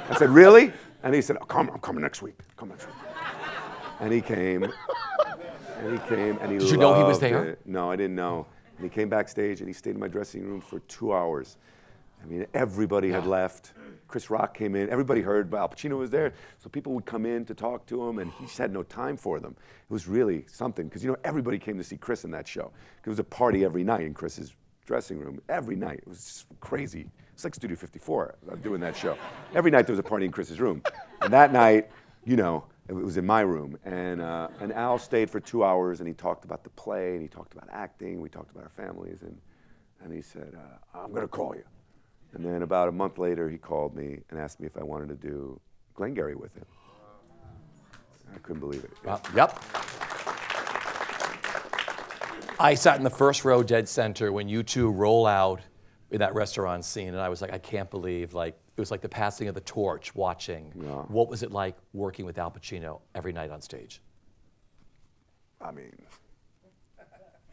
I said, really? And he said, I'm coming next week. And he came. And he Did you know he was there? It. No, I didn't know. And he came backstage, and he stayed in my dressing room for 2 hours. I mean, everybody had left. Chris Rock came in. Everybody heard Al Pacino was there. So people would come in to talk to him, and he just had no time for them. It was really something, because, everybody came to see Chris in that show. It was a party every night in Chris's dressing room. Every night. It was just crazy. It's like Studio 54 doing that show. Every night there was a party in Chris's room. And that night, it was in my room. And Al stayed for 2 hours, and he talked about the play, and he talked about acting, we talked about our families, and he said, I'm going to call you. And then about a month later, he called me and asked me if I wanted to do Glengarry with him. I couldn't believe it. Yeah. Yep. I sat in the first row dead center when you two roll out in that restaurant scene, and I was like, I can't believe, it was like the passing of the torch watching. Yeah. What was it like working with Al Pacino every night on stage? I mean,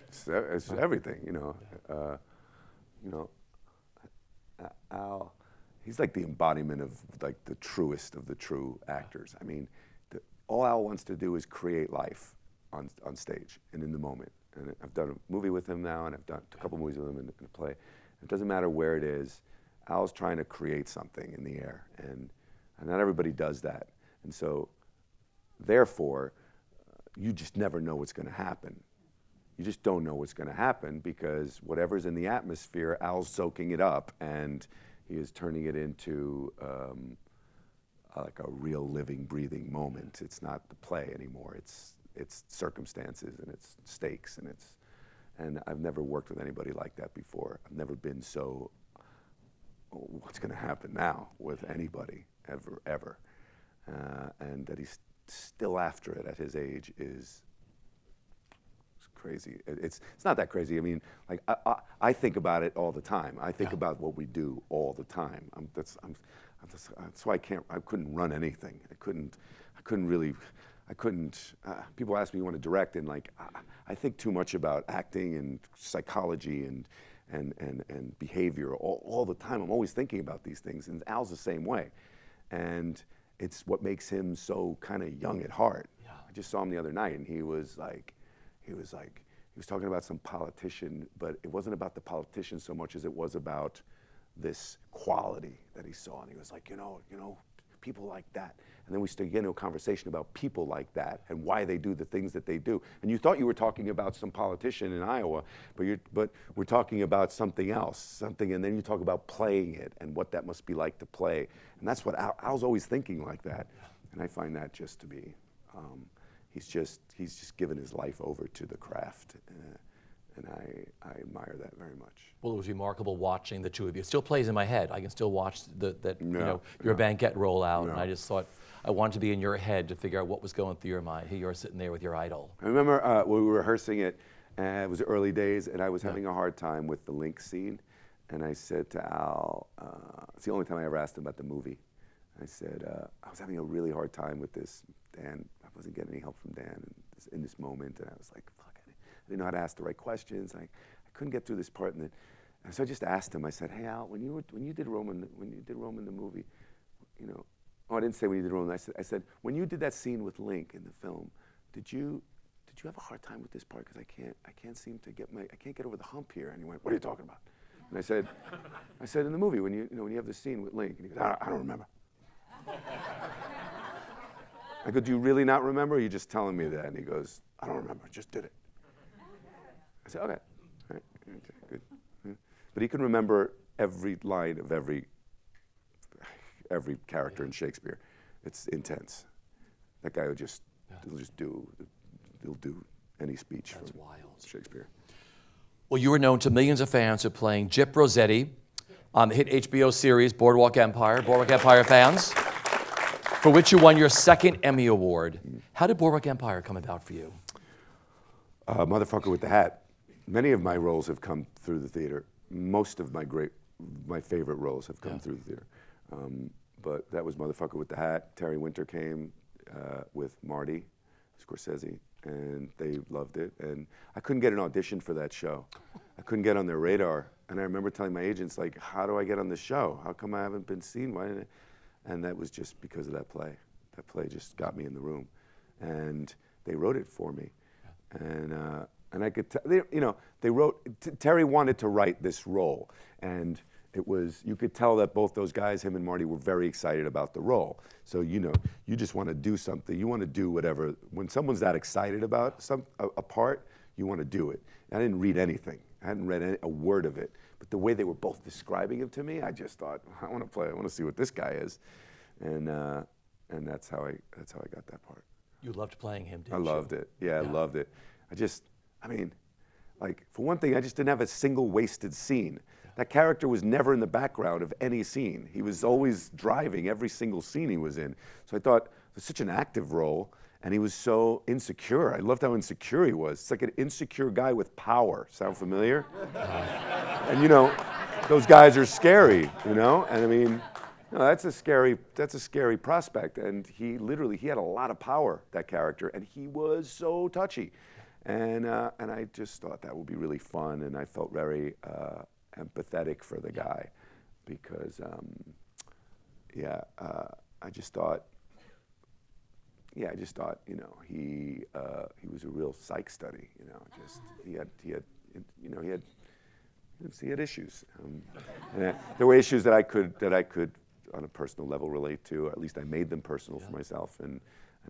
it's everything, Al, he's like the embodiment of the truest of the true actors. I mean, all Al wants to do is create life on stage and in the moment. And I've done a movie with him now, and I've done a couple movies with him in a play. It doesn't matter where it is. Al's trying to create something in the air, and not everybody does that. And so, therefore, you just never know what's going to happen. You just don't know what's going to happen, because whatever's in the atmosphere, Al's soaking it up, and he is turning it into like a real living, breathing moment. It's not the play anymore. It's circumstances, and it's stakes, and I've never worked with anybody like that before. I've never been so, what's going to happen now with anybody, ever. And that he's still after it at his age is crazy. It's not that crazy. I mean, I think about it all the time. I think about what we do all the time. That's why I couldn't run anything. I couldn't really. People ask me, you want to direct, and I think too much about acting and psychology and behavior all the time. I'm always thinking about these things, and Al's the same way. And it's what makes him so kind of young at heart. Yeah. I just saw him the other night, and he was talking about some politician, but it wasn't about the politician so much as it was about this quality that he saw. And he was like, people like that. And then we started getting into a conversation about people like that and why they do the things that they do. And you thought you were talking about some politician in Iowa, but we're talking about something else, and then you talk about playing it and what that must be like to play. And that's what Al's always thinking like that. And I find that just to be, he's just given his life over to the craft. And I admire that very much. Well, it was remarkable watching the two of you. It still plays in my head. I can still watch your banquet roll out, and I just thought I wanted to be in your head to figure out what was going through your mind. Here you're sitting there with your idol. I remember we were rehearsing it, and it was early days, and I was having a hard time with the link scene, And I said to Al, it's the only time I ever asked him about the movie. I said, I was having a really hard time with this, Dan. I wasn't getting any help from Dan in this moment, and I was like, fuck, I didn't know how to ask the right questions. I couldn't get through this part, and so I just asked him. I said, hey Al, when you did Roman the movie, you know, oh, I didn't say when you did Roman. I said when you did that scene with Link in the film, did you have a hard time with this part? Because I can't seem to I can't get over the hump here. And he went, what are you talking about? And I said in the movie when you have the scene with Link, and he goes, I don't remember. I go, do you really not remember? Or are you just telling me that? And he goes, I don't remember, just did it. I said, okay, all right, good. Yeah. But he can remember every line of every character in Shakespeare. It's intense. That guy will he'll do any speech from Shakespeare. Well, you were known to millions of fans for playing Gyp Rossetti on the hit HBO series Boardwalk Empire. Boardwalk Empire fans, for which you won your second Emmy Award. How did Boardwalk Empire come about for you? Motherfucker with the Hat. Many of my roles have come through the theater. Most of my favorite roles have come through the theater. But that was Motherfucker with the Hat. Terry Winter came with Marty Scorsese, and they loved it. And I couldn't get an audition for that show. I couldn't get on their radar. And I remember telling my agents, like, how do I get on the show? How come I haven't been seen? Why didn't I? And that was just because of that play. That play just got me in the room. And they wrote it for me. And I could tell, they wrote, Terry wanted to write this role. And it was, you could tell that both those guys, him and Marty, were very excited about the role. So, you just want to do something. You want to do whatever. When someone's that excited about a part, you want to do it. And I didn't read anything. I hadn't read a word of it. But the way they were both describing him to me, I just thought, I want to play. I want to see what this guy is. And that's how I got that part. You loved playing him, didn't you? I loved it. Yeah, I loved it. For one thing, I just didn't have a single wasted scene. That character was never in the background of any scene. He was always driving every single scene he was in. So I thought, it was such an active role, and he was so insecure. I loved how insecure he was. It's like an insecure guy with power. Sound familiar? And those guys are scary, And I mean, that's a scary prospect. And he had a lot of power, that character, and he was so touchy. And I just thought that would be really fun, and I felt very empathetic for the guy, because I just thought he was a real psych study, he had issues, and there were issues that I could on a personal level relate to, or at least I made them personal for myself, and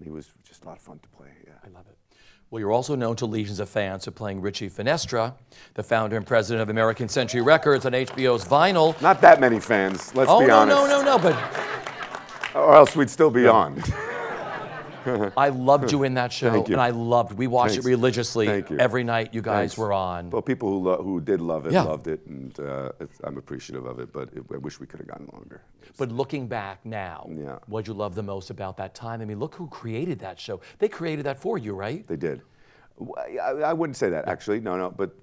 he was just a lot of fun to play. Yeah, I love it. Well, you're also known to legions of fans for playing Richie Finestra, the founder and president of American Century Records on HBO's Vinyl. Not that many fans, let's be honest. No, but... Or else we'd still be on. I loved you in that show. Thank you. And we watched it religiously every night you guys were on. Well, people who did love it, loved it, and I'm appreciative of it, but I wish we could have gone longer. But looking back now, what'd you love the most about that time? I mean, look who created that show. They created that for you, right? They did. I wouldn't say that, actually. No. But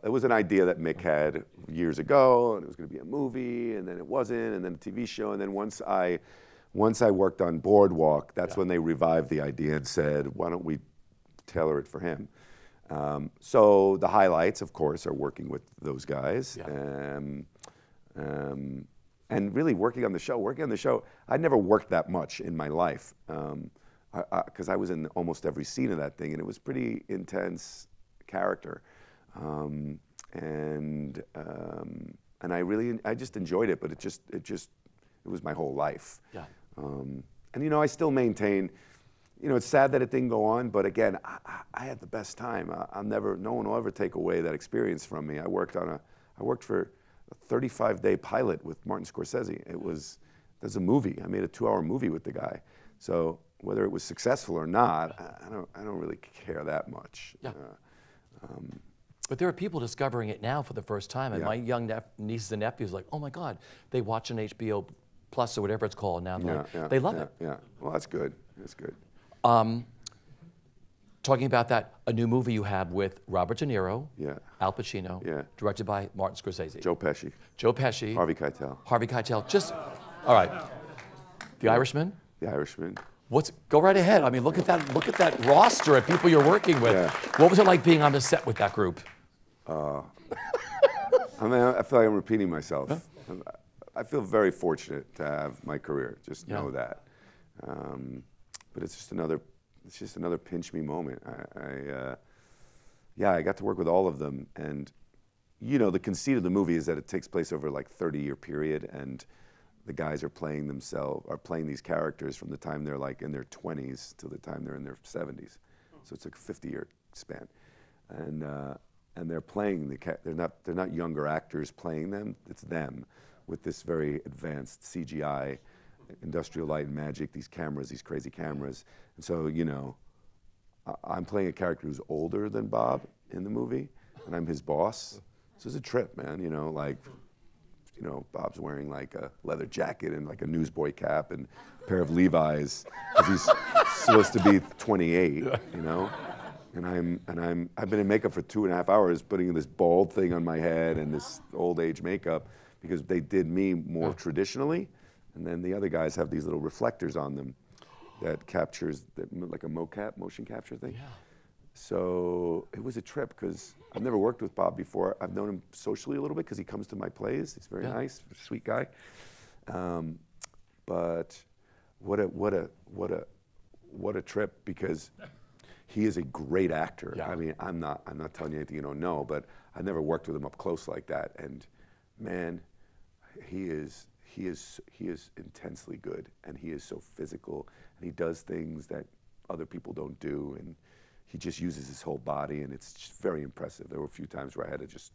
it was an idea that Mick had years ago, and it was going to be a movie, and then it wasn't, and then a TV show, and then once I worked on Boardwalk, that's when they revived the idea and said, why don't we tailor it for him? So the highlights, of course, are working with those guys. And really working on the show. I'd never worked that much in my life, because I was in almost every scene of that thing, and it was pretty intense character. And I just enjoyed it, but it was my whole life. Yeah. And I still maintain, it's sad that it didn't go on, but again, I had the best time. No one will ever take away that experience from me. I worked for a 35-day pilot with Martin Scorsese. There's a movie. I made a 2-hour movie with the guy. So whether it was successful or not, I don't really care that much. Yeah. But there are people discovering it now for the first time, and my young nieces and nephews are like, oh my God, they watch an HBO Plus or whatever it's called now. They love it. Yeah. Well, that's good. That's good. Talking about that, a new movie you have with Robert De Niro, Yeah. Al Pacino, Yeah. directed by Martin Scorsese. Joe Pesci. Joe Pesci. Harvey Keitel. Harvey Keitel. Just, all right. The Irishman? The Irishman. Go right ahead. I mean, look at that roster of people you're working with. Yeah. What was it like being on the set with that group? I mean, I feel like I'm repeating myself. Huh? I feel very fortunate to have my career. Just know that. But it's just another pinch me moment. I got to work with all of them, and you know, the conceit of the movie is that it takes place over like 30-year period, and the guys are playing these characters from the time they're like in their 20s to the time they're in their 70s. So it's like a 50-year span, and they're playing they're not younger actors playing them. It's them with this very advanced CGI, industrial light and magic. These cameras, these crazy cameras, and so you know, I'm playing a character who's older than Bob in the movie, and I'm his boss. So it's a trip, man. You know, like. You know, Bob's wearing like a leather jacket and like a newsboy cap and a pair of Levi's because he's supposed to be 28, you know. And I've been in makeup for 2.5 hours, putting this bald thing on my head and this old age makeup because they did me more traditionally, and then the other guys have these little reflectors on them that captures like a mocap, motion capture thing. Yeah. So it was a trip because I've never worked with Bob before. I've known him socially a little bit because he comes to my plays. He's very nice, sweet guy. But what a trip because he is a great actor. Yeah. I mean, I'm not telling you anything you don't know, but I've never worked with him up close like that. And man, he is intensely good, and he is so physical, and he does things that other people don't do, and he just uses his whole body, and it's just very impressive. There were a few times where I had to just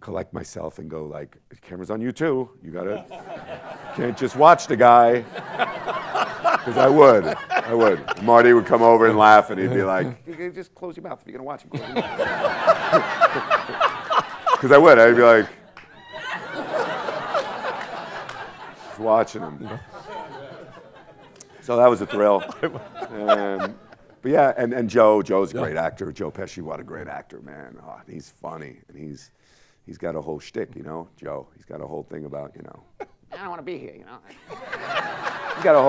collect myself and go like, the camera's on you too. You can't just watch the guy. Because I would. Marty would come over and laugh, and he'd be like, you just close your mouth if you're gonna watch him. Because I'd be like, just watching him. So that was a thrill. But yeah, and Joe's a great actor. Joe Pesci, what a great actor, man. Oh, he's funny, and he's got a whole shtick, you know. Joe, he's got a whole thing about, you know, I don't want to be here, you know. he's got a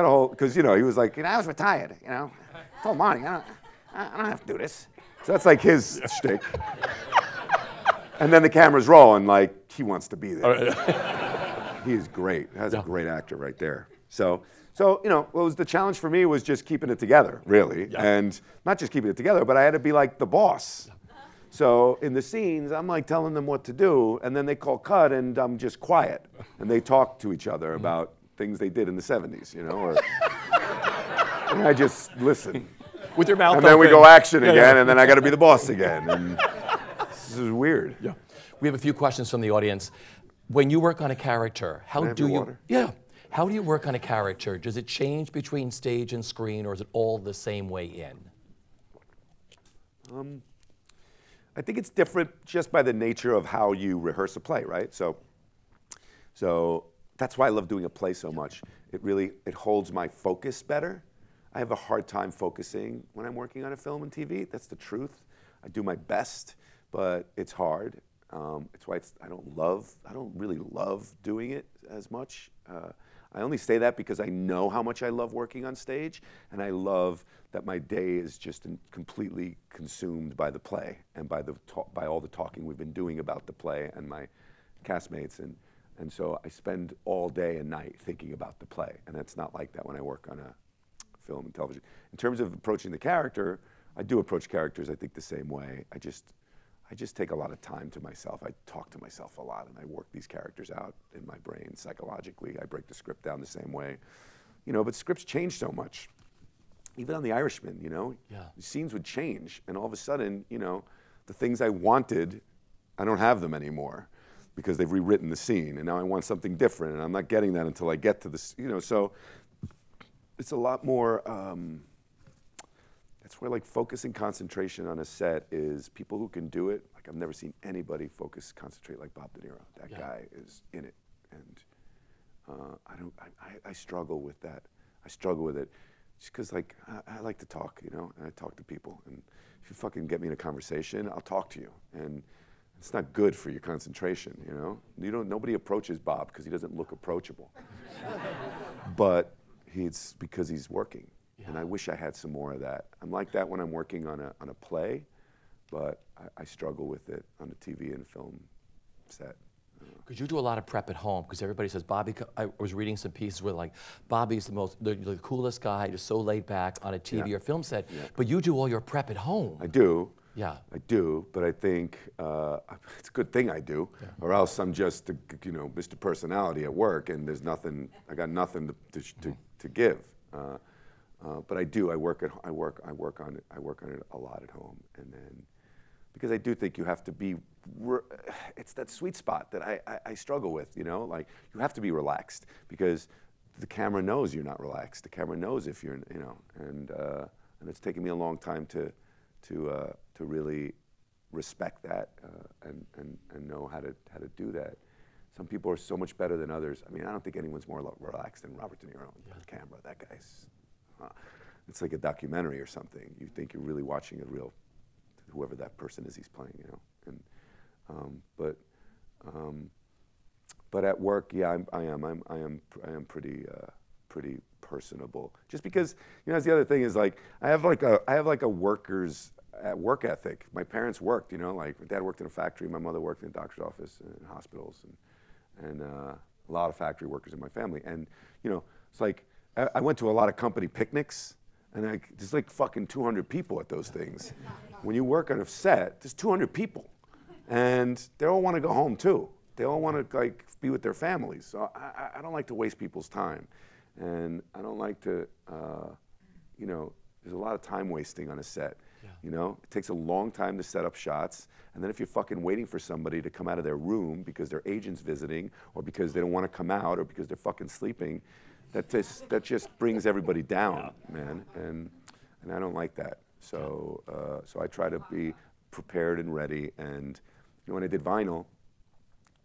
whole, because you know he was like, you know, I was retired, you know. I told Marty, I don't have to do this. So that's like his shtick. And then the cameras roll, and like he wants to be there. He is great. That's a great actor right there. So you know, what was the challenge for me was just keeping it together, really. Yeah. And not just keeping it together, but I had to be like the boss. Yeah. So in the scenes, I'm like telling them what to do, and then they call cut, and I'm just quiet. And they talk to each other about things they did in the 70s, you know, and I just listen. With your mouth open. And then we go action again, and then I got to be the boss again. And this is weird. Yeah. We have a few questions from the audience. When you work on a character, how do you... Water? Yeah. How do you work on a character? Does it change between stage and screen, or is it all the same way in? I think it's different just by the nature of how you rehearse a play, right? So that's why I love doing a play so much. It holds my focus better. I have a hard time focusing when I'm working on a film and TV. That's the truth. I do my best, but it's hard. It's why I don't really love doing it as much. I only say that because I know how much I love working on stage, and I love that my day is just completely consumed by the play and by all the talking we've been doing about the play and my castmates, and so I spend all day and night thinking about the play, and it's not like that when I work on a film and television. In terms of approaching the character, I do approach characters I think the same way. I just take a lot of time to myself. I talk to myself a lot, and I work these characters out in my brain psychologically. I break the script down the same way. You know, but scripts change so much. Even on The Irishman, you know, the scenes would change, and all of a sudden, you know, the things I wanted, I don't have them anymore because they've rewritten the scene, and now I want something different, and I'm not getting that until I get to this, you know, so it's a lot more, that's where like focus and concentration on a set is people who can do it. Like I've never seen anybody concentrate like Bob De Niro. That guy is in it, and I struggle with that. I struggle with it. just because like I like to talk, you know, and I talk to people. And if you fucking get me in a conversation, I'll talk to you. And it's not good for your concentration, you know. Nobody approaches Bob because he doesn't look approachable. But it's because he's working. And I wish I had some more of that. I'm like that when I'm working on a play, but I struggle with it on the TV and film set. Because you do a lot of prep at home, because everybody says, Bobby, I was reading some pieces where like, Bobby's the coolest guy, just so laid back on a TV or film set, but you do all your prep at home. I do. Yeah. I do, but I think it's a good thing I do, or else I'm just, you know, Mr. Personality at work, and there's nothing, I got nothing to give. But I do. I work on it a lot at home, and then because I do think you have to be. It's that sweet spot that I struggle with. You know, like you have to be relaxed because the camera knows you're not relaxed. The camera knows if you're, you know, and it's taken me a long time to really respect that and know how to do that. Some people are so much better than others. I mean, I don't think anyone's more relaxed than Robert De Niro on camera. That guy's. It's like a documentary or something. You think you're really watching a real, whoever that person is he's playing, you know. And but at work, yeah, I am pretty personable. Just because, you know, that's the other thing is like I have like a worker's work ethic. My parents worked, you know, like my dad worked in a factory, my mother worked in a doctor's office and hospitals, and a lot of factory workers in my family. And you know, it's like. I went to a lot of company picnics, and there's like fucking 200 people at those things. When you work on a set, there's 200 people, and they all want to go home too. They all want to like be with their families. So I don't like to waste people's time, and I don't like to, you know, there's a lot of time wasting on a set. Yeah. You know, it takes a long time to set up shots, and then if you're fucking waiting for somebody to come out of their room because their agent's visiting, or because they don't want to come out, or because they're fucking sleeping. That just brings everybody down, man, and I don't like that. So so I try to be prepared and ready. And you know, when I did vinyl,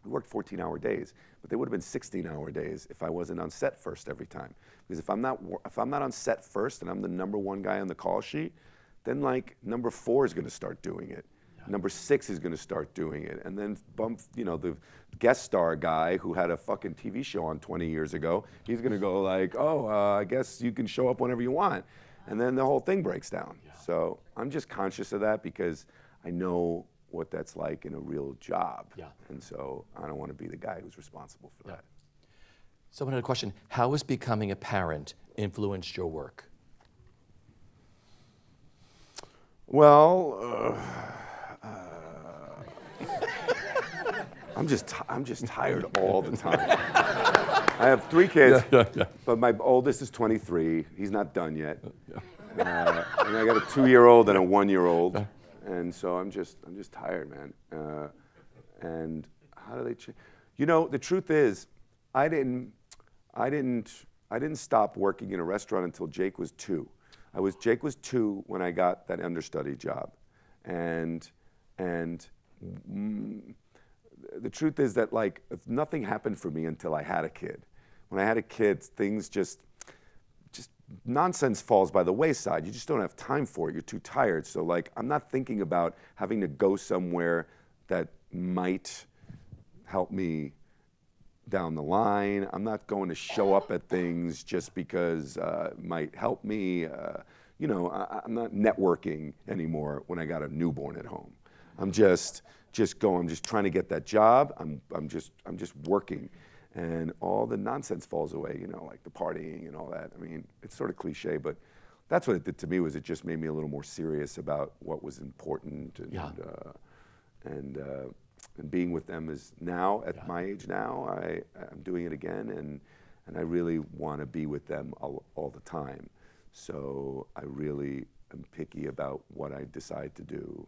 we worked 14-hour days, but they would have been 16-hour days if I wasn't on set first every time. Because if I'm not on set first and I'm the #1 guy on the call sheet, then like number 4 is going to start doing it. Number 6 is going to start doing it, and then you know, the guest star guy who had a fucking TV show on 20 years ago, he's going to go like, oh, I guess you can show up whenever you want, and then the whole thing breaks down. Yeah. So I'm just conscious of that because I know what that's like in a real job, and so I don't want to be the guy who's responsible for that. Someone had a question: how has becoming a parent influenced your work? Well. I'm just tired all the time. I have 3 kids, but my oldest is 23. He's not done yet. And I got a 2-year-old and a 1-year-old, and so I'm just tired, man. And how do they change? You know, the truth is, I didn't stop working in a restaurant until Jake was 2. Jake was 2 when I got that understudy job, and the truth is that like nothing happened for me until I had a kid. When I had a kid, things just nonsense falls by the wayside. You just don't have time for it. You're too tired. So like I'm not thinking about having to go somewhere that might help me down the line. I'm not going to show up at things just because it might help me. You know, I'm not networking anymore when I got a newborn at home. I'm just trying to get that job. I'm just working, and all the nonsense falls away. You know, like the partying and all that. I mean, it's sort of cliche, but that's what it did to me. Was it just made me a little more serious about what was important, and being with them is now at my age now. I'm doing it again, and I really want to be with them all the time. So I really am picky about what I decide to do.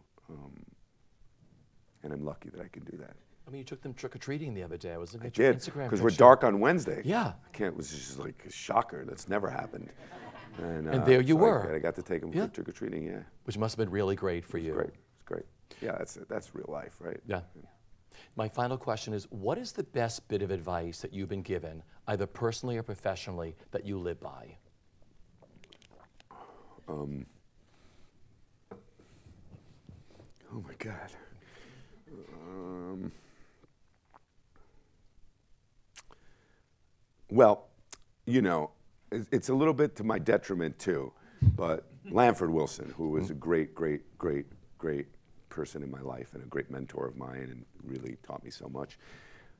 And I'm lucky that I can do that. I mean, you took them trick-or-treating the other day. I was looking at your Instagram because we're dark on Wednesday. Yeah. It was just like a shocker. That's never happened. And there you were. I got to take them trick-or-treating, yeah. Which must have been really great for you. It's great. Yeah, that's real life, right? Yeah. My final question is, what is the best bit of advice that you've been given, either personally or professionally, that you live by? oh my God. Well, you know, it's a little bit to my detriment too, but Lanford Wilson, who was a great person in my life and a great mentor of mine and really taught me so much,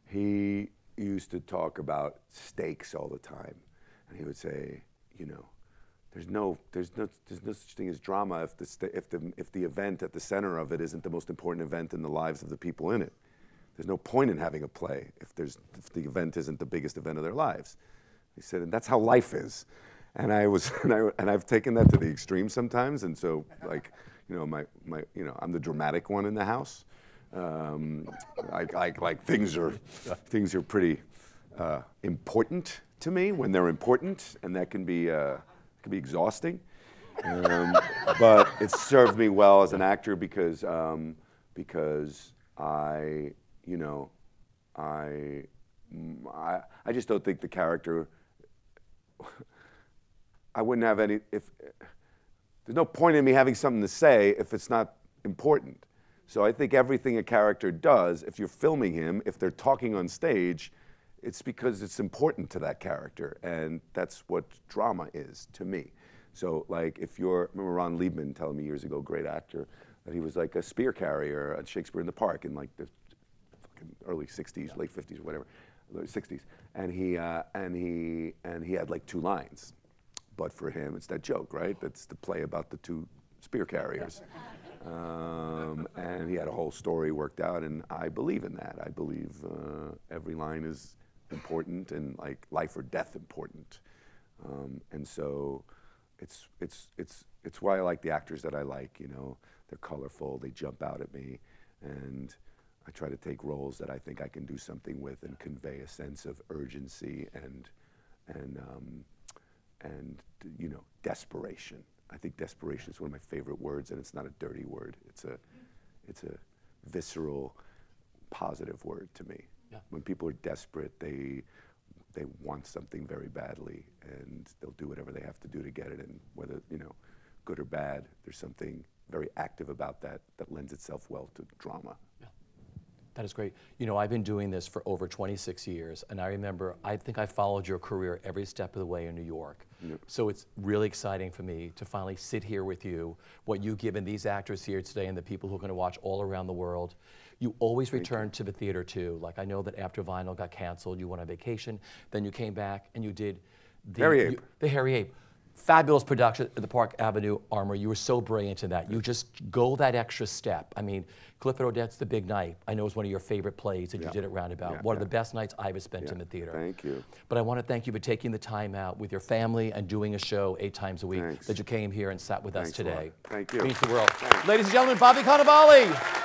he used to talk about stakes all the time. And he would say, you know, there's no such thing as drama if the event at the center of it isn't the most important event in the lives of the people in it. There's no point in having a play if the event isn't the biggest event of their lives. He said, and that's how life is. And I've taken that to the extreme sometimes. And so, like, you know, I'm the dramatic one in the house. Like things are pretty important to me when they're important, and that can be exhausting. But it served me well as an actor because I just don't think the character. I wouldn't have any. There's no point in me having something to say if it's not important. So I think everything a character does, if you're filming him, if they're talking on stage, it's because it's important to that character, and that's what drama is to me. So, like, I remember Ron Liebman telling me years ago, great actor, that he was like a spear carrier at Shakespeare in the Park in like the fucking early '60s, late '50s, or whatever, '60s, and he had like 2 lines, but for him it's that joke, right? That's the play about the 2 spear carriers. And he had a whole story worked out, and I believe in that. I believe every line is important and like life or death important. And so it's why I like the actors that I like, you know. They're colorful, they jump out at me, and I try to take roles that I think I can do something with and convey a sense of urgency and you know, desperation. I think desperation is one of my favorite words, and it's not a dirty word. It's a visceral, positive word to me. Yeah. When people are desperate, they want something very badly, and they'll do whatever they have to do to get it. And whether, you know, good or bad, there's something very active about that lends itself well to drama. Yeah. That is great. You know, I've been doing this for over 26 years, and I remember, I think I followed your career every step of the way in New York. Yep. So it's really exciting for me to finally sit here with you, what you've given these actors here today and the people who are going to watch all around the world. You always return to the theater too. Like, I know that after Vinyl got canceled, you went on vacation, then you came back and you did the Hairy Ape. Fabulous production at the Park Avenue Armory. You were so brilliant in that. You just go that extra step. I mean, Clifford Odets The Big Night, I know is one of your favorite plays that you did at Roundabout. One of the best nights I've ever spent in the theater. Thank you. But I want to thank you for taking the time out with your family and doing a show 8 times a week. Thanks. That you came here and sat with us today. Thank you. Means the world. Ladies and gentlemen, Bobby Cannavale.